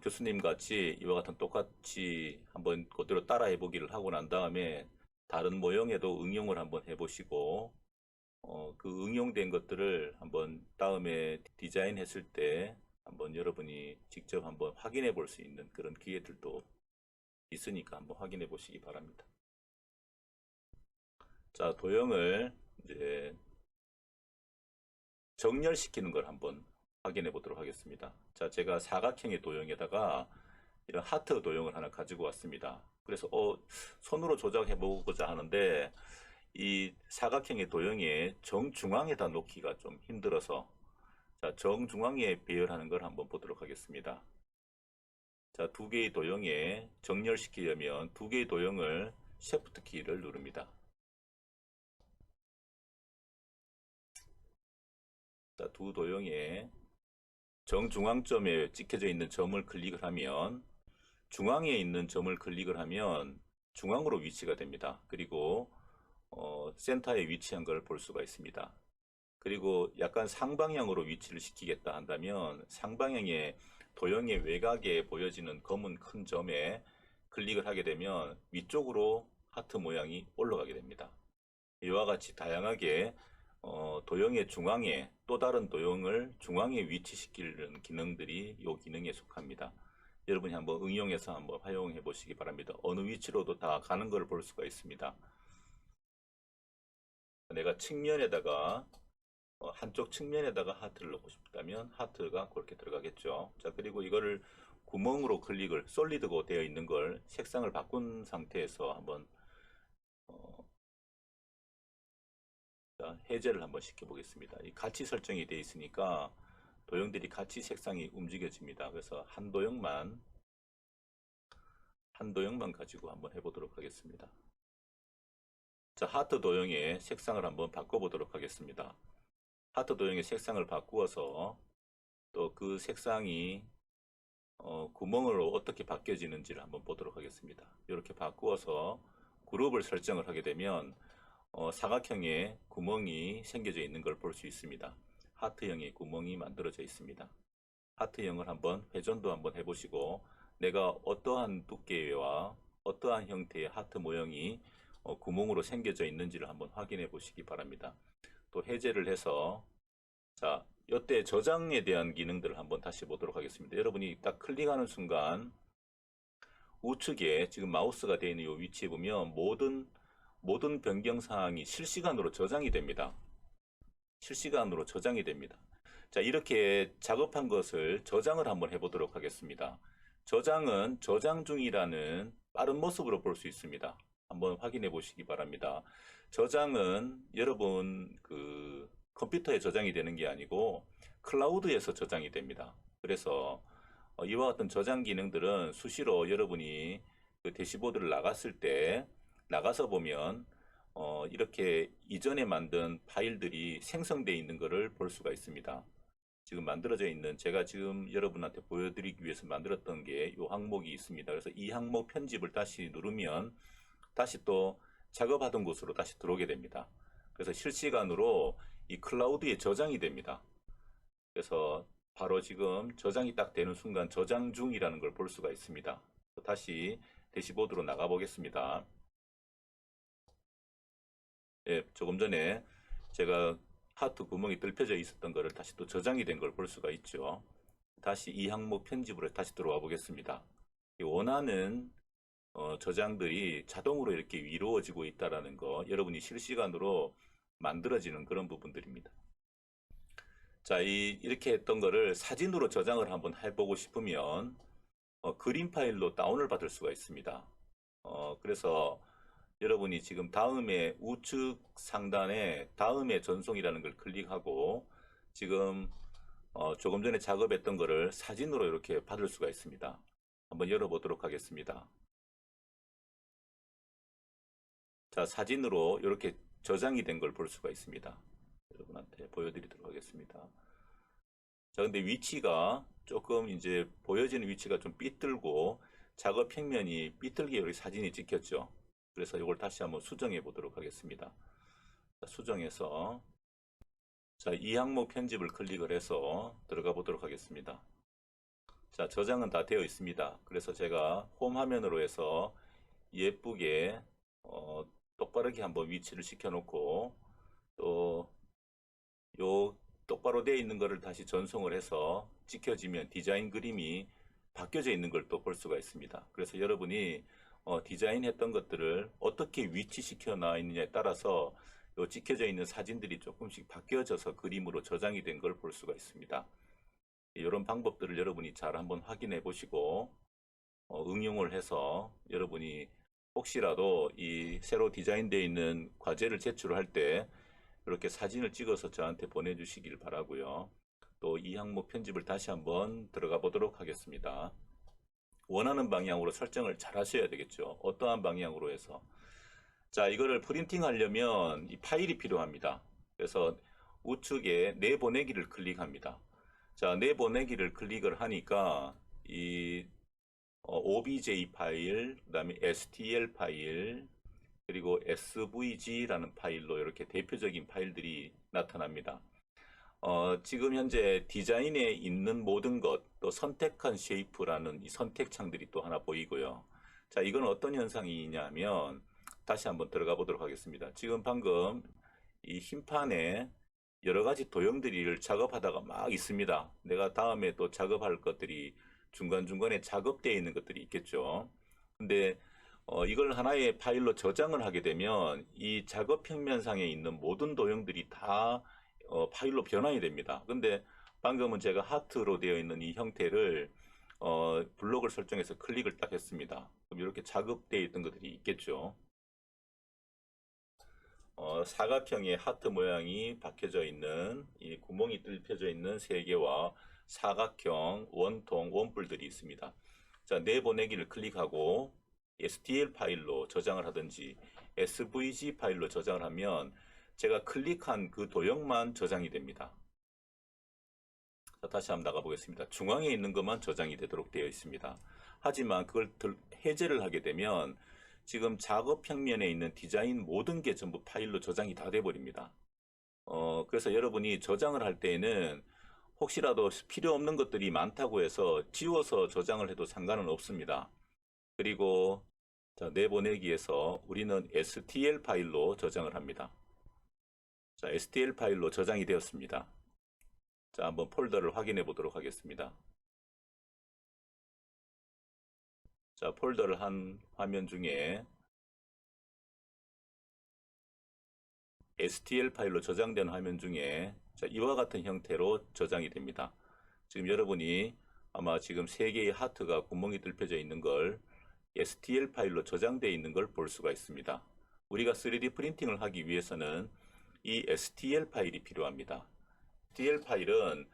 교수님 같이 이와 같은 똑같이 한번 그대로 따라 해보기를 하고 난 다음에 다른 모형에도 응용을 한번 해보시고 그 응용된 것들을 한번 다음에 디자인 했을 때 한번 여러분이 직접 한번 확인해 볼 수 있는 그런 기회들도 있으니까 한번 확인해 보시기 바랍니다. 자, 도형을 이제 정렬시키는 걸 한번 확인해 보도록 하겠습니다. 자, 제가 사각형의 도형에다가 이런 하트 도형을 하나 가지고 왔습니다. 그래서 손으로 조작해 보고자 하는데 이 사각형의 도형의 정중앙에다 놓기가 좀 힘들어서 자, 정중앙에 배열하는 걸 한번 보도록 하겠습니다. 자, 두 개의 도형에 정렬시키려면 두 개의 도형을 Shift 키를 누릅니다. 자, 두 도형에 정중앙점에 찍혀져 있는 점을 클릭을 하면 중앙에 있는 점을 클릭을 하면 중앙으로 위치가 됩니다. 그리고 센터에 위치한 걸 볼 수가 있습니다. 그리고 약간 상방향으로 위치를 시키겠다 한다면 상방향의 도형의 외곽에 보여지는 검은 큰 점에 클릭을 하게 되면 위쪽으로 하트 모양이 올라가게 됩니다. 이와 같이 다양하게 도형의 중앙에 또 다른 도형을 중앙에 위치시키는 기능들이 이 기능에 속합니다. 여러분이 한번 응용해서 한번 활용해 보시기 바랍니다. 어느 위치로도 다 가는 걸 볼 수가 있습니다. 내가 측면에다가 한쪽 측면에다가 하트를 넣고 싶다면 하트가 그렇게 들어가겠죠. 자, 그리고 이거를 구멍으로 클릭을 솔리드고 되어 있는 걸 색상을 바꾼 상태에서 한번 자, 해제를 한번 시켜 보겠습니다. 이 같이 설정이 되어 있으니까 도형들이 같이 색상이 움직여집니다. 그래서 한 도형만 가지고 한번 해보도록 하겠습니다. 자, 하트 도형의 색상을 한번 바꿔보도록 하겠습니다. 하트 도형의 색상을 바꾸어서 또 그 색상이 구멍으로 어떻게 바뀌어지는지를 한번 보도록 하겠습니다. 이렇게 바꾸어서 그룹을 설정을 하게 되면 사각형의 구멍이 생겨져 있는 걸 볼 수 있습니다. 하트형의 구멍이 만들어져 있습니다. 하트형을 한번 회전도 한번 해보시고 내가 어떠한 두께와 어떠한 형태의 하트 모형이 구멍으로 생겨져 있는지를 한번 확인해 보시기 바랍니다. 또 해제를 해서 자, 이때 저장에 대한 기능들을 한번 다시 보도록 하겠습니다. 여러분이 딱 클릭하는 순간 우측에 지금 마우스가 되어 있는 이 위치에 보면 모든 변경 사항이 실시간으로 저장이 됩니다. 실시간으로 저장이 됩니다. 자, 이렇게 작업한 것을 저장을 한번 해보도록 하겠습니다. 저장은 저장 중이라는 빠른 모습으로 볼 수 있습니다. 한번 확인해 보시기 바랍니다. 저장은 여러분 컴퓨터에 저장이 되는 게 아니고 클라우드에서 저장이 됩니다. 그래서 이와 같은 저장 기능들은 수시로 여러분이 그 대시보드를 나갔을 때 나가서 보면 이렇게 이전에 만든 파일들이 생성되어 있는 것을 볼 수가 있습니다. 지금 만들어져 있는 제가 지금 여러분한테 보여드리기 위해서 만들었던 게 이 항목이 있습니다. 그래서 이 항목 편집을 다시 누르면 다시 또 작업하던 곳으로 다시 들어오게 됩니다. 그래서 실시간으로 이 클라우드에 저장이 됩니다. 그래서 바로 지금 저장이 딱 되는 순간 저장 중이라는 걸 볼 수가 있습니다. 다시 대시보드로 나가 보겠습니다. 예, 조금 전에 제가 하트 구멍이 뚫혀져 있었던 것을 다시 또 저장이 된 걸 볼 수가 있죠. 다시 이 항목 편집으로 다시 들어와 보겠습니다. 원하는 저장들이 자동으로 이렇게 이루어지고 있다는 거 여러분이 실시간으로 만들어지는 그런 부분들입니다. 자, 이렇게 했던 거를 사진으로 저장을 한번 해보고 싶으면 그림 파일로 다운을 받을 수가 있습니다. 그래서 여러분이 지금 다음에 우측 상단에 다음에 전송이라는 걸 클릭하고 지금 조금 전에 작업했던 거를 사진으로 이렇게 받을 수가 있습니다. 한번 열어보도록 하겠습니다. 자, 사진으로 이렇게 저장이 된 걸 볼 수가 있습니다. 여러분한테 보여드리도록 하겠습니다. 자, 근데 위치가 조금 이제 보여지는 위치가 좀 삐뚤고 작업 평면이 삐뚤게 여기 사진이 찍혔죠. 그래서 이걸 다시 한번 수정해 보도록 하겠습니다. 자, 수정해서 자, 이 항목 편집을 클릭을 해서 들어가 보도록 하겠습니다. 자, 저장은 다 되어 있습니다. 그래서 제가 홈 화면으로 해서 예쁘게 똑바르게 한번 위치를 시켜 놓고 또 요 똑바로 되어 있는 것을 다시 전송을 해서 찍혀지면 디자인 그림이 바뀌어져 있는 걸 또 볼 수가 있습니다. 그래서 여러분이 디자인했던 것들을 어떻게 위치시켜 놔 있느냐에 따라서 요 찍혀져 있는 사진들이 조금씩 바뀌어져서 그림으로 저장이 된 걸 볼 수가 있습니다. 이런 방법들을 여러분이 잘 한번 확인해 보시고 응용을 해서 여러분이 혹시라도 이 새로 디자인되어 있는 과제를 제출할 때 이렇게 사진을 찍어서 저한테 보내주시길 바라고요. 또 이 항목 편집을 다시 한번 들어가 보도록 하겠습니다. 원하는 방향으로 설정을 잘 하셔야 되겠죠. 어떠한 방향으로 해서. 자, 이거를 프린팅 하려면 이 파일이 필요합니다. 그래서 우측에 내보내기를 클릭합니다. 자, 내보내기를 클릭을 하니까 이 OBJ 파일, 그 다음에 STL 파일, 그리고 SVG라는 파일로 이렇게 대표적인 파일들이 나타납니다. 지금 현재 디자인에 있는 모든 것, 또 선택한 쉐이프라는 이 선택창들이 또 하나 보이고요. 자, 이건 어떤 현상이냐면 다시 한번 들어가 보도록 하겠습니다. 지금 방금 이 흰판에 여러 가지 도형들을 작업하다가 막 있습니다. 내가 다음에 또 작업할 것들이 중간중간에 작업되어 있는 것들이 있겠죠. 근데 이걸 하나의 파일로 저장을 하게 되면 이 작업 평면상에 있는 모든 도형들이 다 파일로 변환이 됩니다. 근데 방금은 제가 하트로 되어 있는 이 형태를 블록을 설정해서 클릭을 딱 했습니다. 그럼 이렇게 작업되어 있던 것들이 있겠죠. 사각형의 하트 모양이 박혀져 있는 이 구멍이 뚫혀져 있는 세 개와 사각형 원통 원뿔들이 있습니다. 자, 내보내기를 클릭하고 STL 파일로 저장을 하든지 SVG 파일로 저장을 하면 제가 클릭한 그 도형만 저장이 됩니다. 자, 다시 한번 나가보겠습니다. 중앙에 있는 것만 저장이 되도록 되어 있습니다. 하지만 그걸 해제를 하게 되면 지금 작업 평면에 있는 디자인 모든 게 전부 파일로 저장이 다 돼버립니다. 그래서 여러분이 저장을 할 때에는 혹시라도 필요 없는 것들이 많다고 해서 지워서 저장을 해도 상관은 없습니다. 그리고 자, 내보내기에서 우리는 STL 파일로 저장을 합니다. 자, STL 파일로 저장이 되었습니다. 자, 한번 폴더를 확인해 보도록 하겠습니다. 자, 폴더를 한 화면 중에 STL 파일로 저장된 화면 중에 자, 이와 같은 형태로 저장이 됩니다. 지금 여러분이 아마 지금 세 개의 하트가 구멍이 뚫혀져 있는 걸 STL 파일로 저장되어 있는 걸 볼 수가 있습니다. 우리가 3D 프린팅을 하기 위해서는 이 STL 파일이 필요합니다. STL 파일은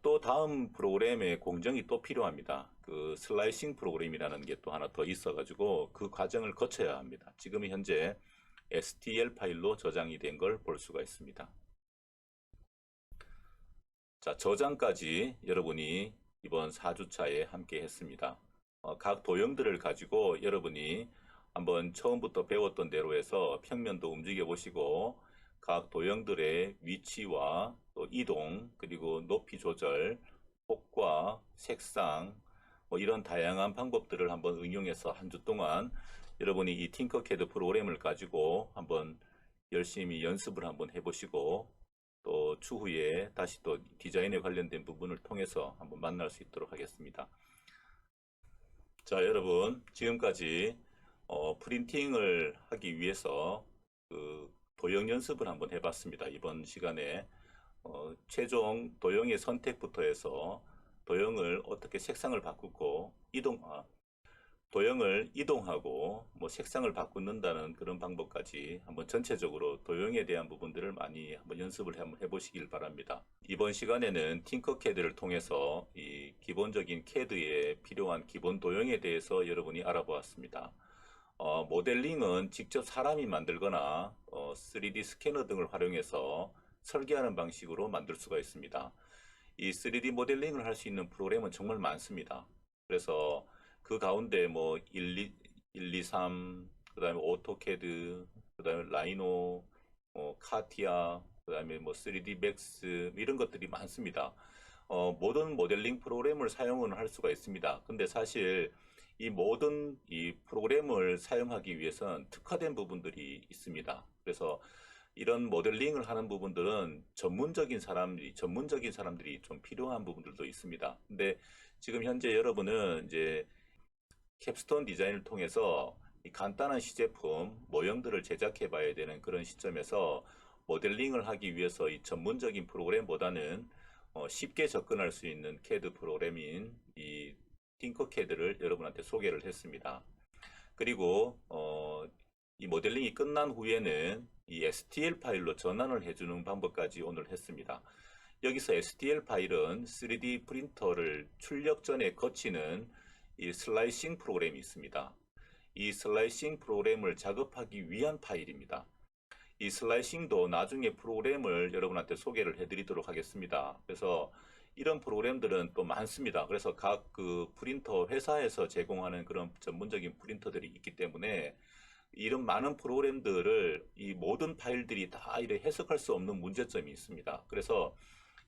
또 다음 프로그램의 공정이 또 필요합니다. 그 슬라이싱 프로그램이라는 게 또 하나 더 있어가지고 그 과정을 거쳐야 합니다. 지금 현재 STL 파일로 저장이 된 걸 볼 수가 있습니다. 자, 저장까지 여러분이 이번 4주차에 함께 했습니다. 각 도형들을 가지고 여러분이 한번 처음부터 배웠던 대로 해서 평면도 움직여 보시고 각 도형들의 위치와 또 이동 그리고 높이 조절, 폭과 색상 뭐 이런 다양한 방법들을 한번 응용해서 한 주 동안 여러분이 이 팅커캐드 프로그램을 가지고 한번 열심히 연습을 한번 해보시고 또 추후에 다시 또 디자인에 관련된 부분을 통해서 한번 만날 수 있도록 하겠습니다. 자, 여러분 지금까지 프린팅을 하기 위해서 그 도형 연습을 한번 해봤습니다. 이번 시간에 최종 도형의 선택부터 해서 도형을 어떻게 색상을 바꾸고 도형을 이동하고 뭐 색상을 바꾼다는 그런 방법까지 한번 전체적으로 도형에 대한 부분들을 많이 한번 연습을 한번 해보시길 바랍니다. 이번 시간에는 팅커캐드를 통해서 이 기본적인 캐드에 필요한 기본 도형에 대해서 여러분이 알아보았습니다. 모델링은 직접 사람이 만들거나 3D 스캐너 등을 활용해서 설계하는 방식으로 만들 수가 있습니다. 이 3D 모델링을 할 수 있는 프로그램은 정말 많습니다. 그래서 그 가운데 뭐 123, 그 다음에 오토캐드, 그 다음에 라이노, 카티아, 그 다음에 뭐 3D 맥스 이런 것들이 많습니다. 모든 모델링 프로그램을 사용은 할 수가 있습니다. 근데 사실 이 모든 이 프로그램을 사용하기 위해서는 특화된 부분들이 있습니다. 그래서 이런 모델링을 하는 부분들은 전문적인 사람들이 좀 필요한 부분들도 있습니다. 근데 지금 현재 여러분은 이제 캡스톤 디자인을 통해서 이 간단한 시제품 모형들을 제작해 봐야 되는 그런 시점에서 모델링을 하기 위해서 이 전문적인 프로그램보다는 쉽게 접근할 수 있는 CAD 프로그램인 이 팅커캐드를 여러분한테 소개를 했습니다. 그리고 이 모델링이 끝난 후에는 이 STL 파일로 전환을 해주는 방법까지 오늘 했습니다. 여기서 STL 파일은 3D 프린터를 출력 전에 거치는 이 슬라이싱 프로그램이 있습니다. 이 슬라이싱 프로그램을 작업하기 위한 파일입니다. 이 슬라이싱도 나중에 프로그램을 여러분한테 소개를 해드리도록 하겠습니다. 그래서 이런 프로그램들은 또 많습니다. 그래서 각 그 프린터 회사에서 제공하는 그런 전문적인 프린터들이 있기 때문에 이런 많은 프로그램들을 이 모든 파일들이 다 이렇게 해석할 수 없는 문제점이 있습니다. 그래서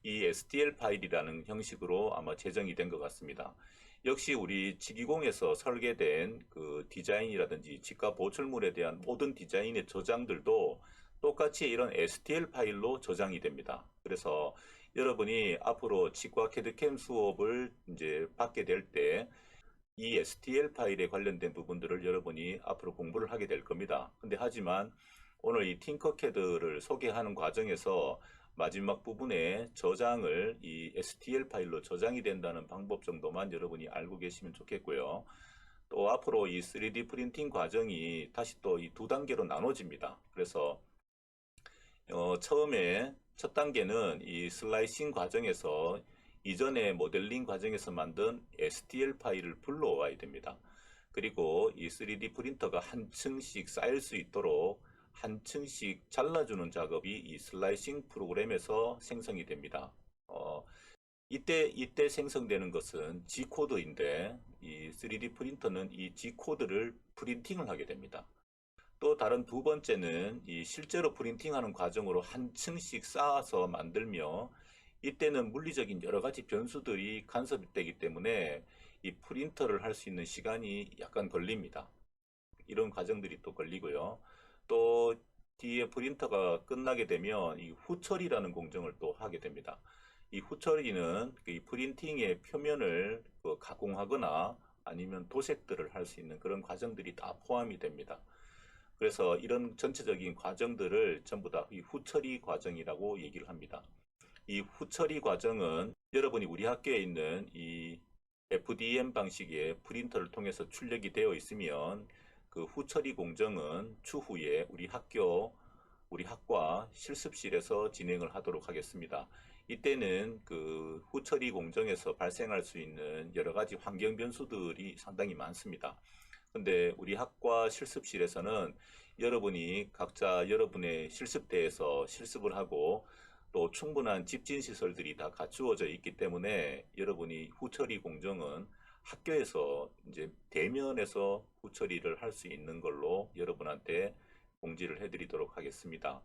이 STL 파일이라는 형식으로 아마 제정이 된 것 같습니다. 역시 우리 지기공에서 설계된 그 디자인이라든지 직화 보출물에 대한 모든 디자인의 저장들도 똑같이 이런 STL 파일로 저장이 됩니다. 그래서 여러분이 앞으로 치과 캐드캠 수업을 이제 받게 될 때 이 STL 파일에 관련된 부분들을 여러분이 앞으로 공부를 하게 될 겁니다. 근데 하지만 오늘 이 팅커캐드를 소개하는 과정에서 마지막 부분에 저장을 이 STL 파일로 저장이 된다는 방법 정도만 여러분이 알고 계시면 좋겠고요. 또 앞으로 이 3D 프린팅 과정이 다시 또 이 두 단계로 나눠집니다. 그래서 처음에 첫 단계는 이 슬라이싱 과정에서 이전에 모델링 과정에서 만든 STL 파일을 불러와야 됩니다. 그리고 이 3D 프린터가 한 층씩 쌓일 수 있도록 한 층씩 잘라주는 작업이 이 슬라이싱 프로그램에서 생성이 됩니다. 이때 생성되는 것은 G코드인데 이 3D 프린터는 이 G코드를 프린팅을 하게 됩니다. 또 다른 두 번째는 이 실제로 프린팅하는 과정으로 한 층씩 쌓아서 만들며 이때는 물리적인 여러 가지 변수들이 간섭되기 때문에 이 프린터를 할 수 있는 시간이 약간 걸립니다. 이런 과정들이 또 걸리고요. 또 뒤에 프린터가 끝나게 되면 이 후처리라는 공정을 또 하게 됩니다. 이 후처리는 이 프린팅의 표면을 가공하거나 아니면 도색들을 할 수 있는 그런 과정들이 다 포함이 됩니다. 그래서 이런 전체적인 과정들을 전부 다 이 후처리 과정이라고 얘기를 합니다. 이 후처리 과정은 여러분이 우리 학교에 있는 이 FDM 방식의 프린터를 통해서 출력이 되어 있으면 그 후처리 공정은 추후에 우리 학과 실습실에서 진행을 하도록 하겠습니다. 이때는 그 후처리 공정에서 발생할 수 있는 여러 가지 환경 변수들이 상당히 많습니다. 근데 우리 학과 실습실에서는 여러분이 각자 여러분의 실습대에서 실습을 하고 또 충분한 집진 시설들이 다 갖추어져 있기 때문에 여러분이 후처리 공정은 학교에서 이제 대면에서 후처리를 할 수 있는 걸로 여러분한테 공지를 해드리도록 하겠습니다.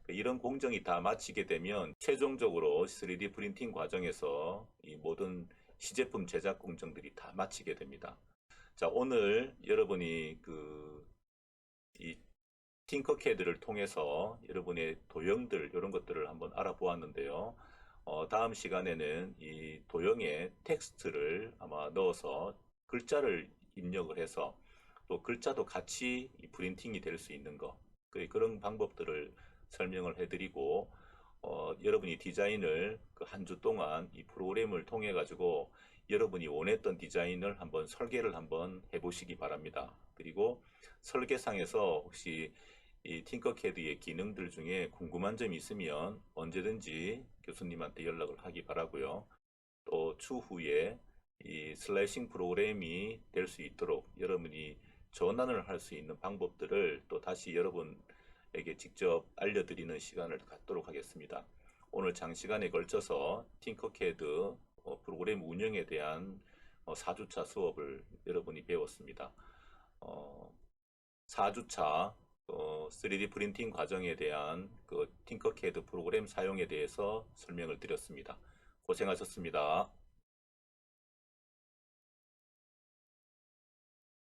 이런 공정이 다 마치게 되면 최종적으로 3D 프린팅 과정에서 이 모든 시제품 제작 공정들이 다 마치게 됩니다. 자, 오늘 여러분이 이 팅커캐드를 통해서 여러분의 도형들 이런 것들을 한번 알아보았는데요. 다음 시간에는 이 도형에 텍스트를 아마 넣어서 글자를 입력을 해서 또 글자도 같이 프린팅이 될 수 있는 거 그런 방법들을 설명을 해드리고 여러분이 디자인을 한 주 동안 이 프로그램을 통해 가지고 여러분이 원했던 디자인을 한번 설계를 한번 해보시기 바랍니다. 그리고 설계상에서 혹시 이 팅커캐드의 기능들 중에 궁금한 점이 있으면 언제든지 교수님한테 연락을 하기 바라고요. 또 추후에 이 슬라이싱 프로그램이 될 수 있도록 여러분이 전환을 할 수 있는 방법들을 또 다시 여러분에게 직접 알려드리는 시간을 갖도록 하겠습니다. 오늘 장시간에 걸쳐서 팅커캐드 프로그램 운영에 대한 4주차 수업을 여러분이 배웠습니다. 4주차 3D 프린팅 과정에 대한 팅커캐드 프로그램 사용에 대해서 설명을 드렸습니다. 고생하셨습니다.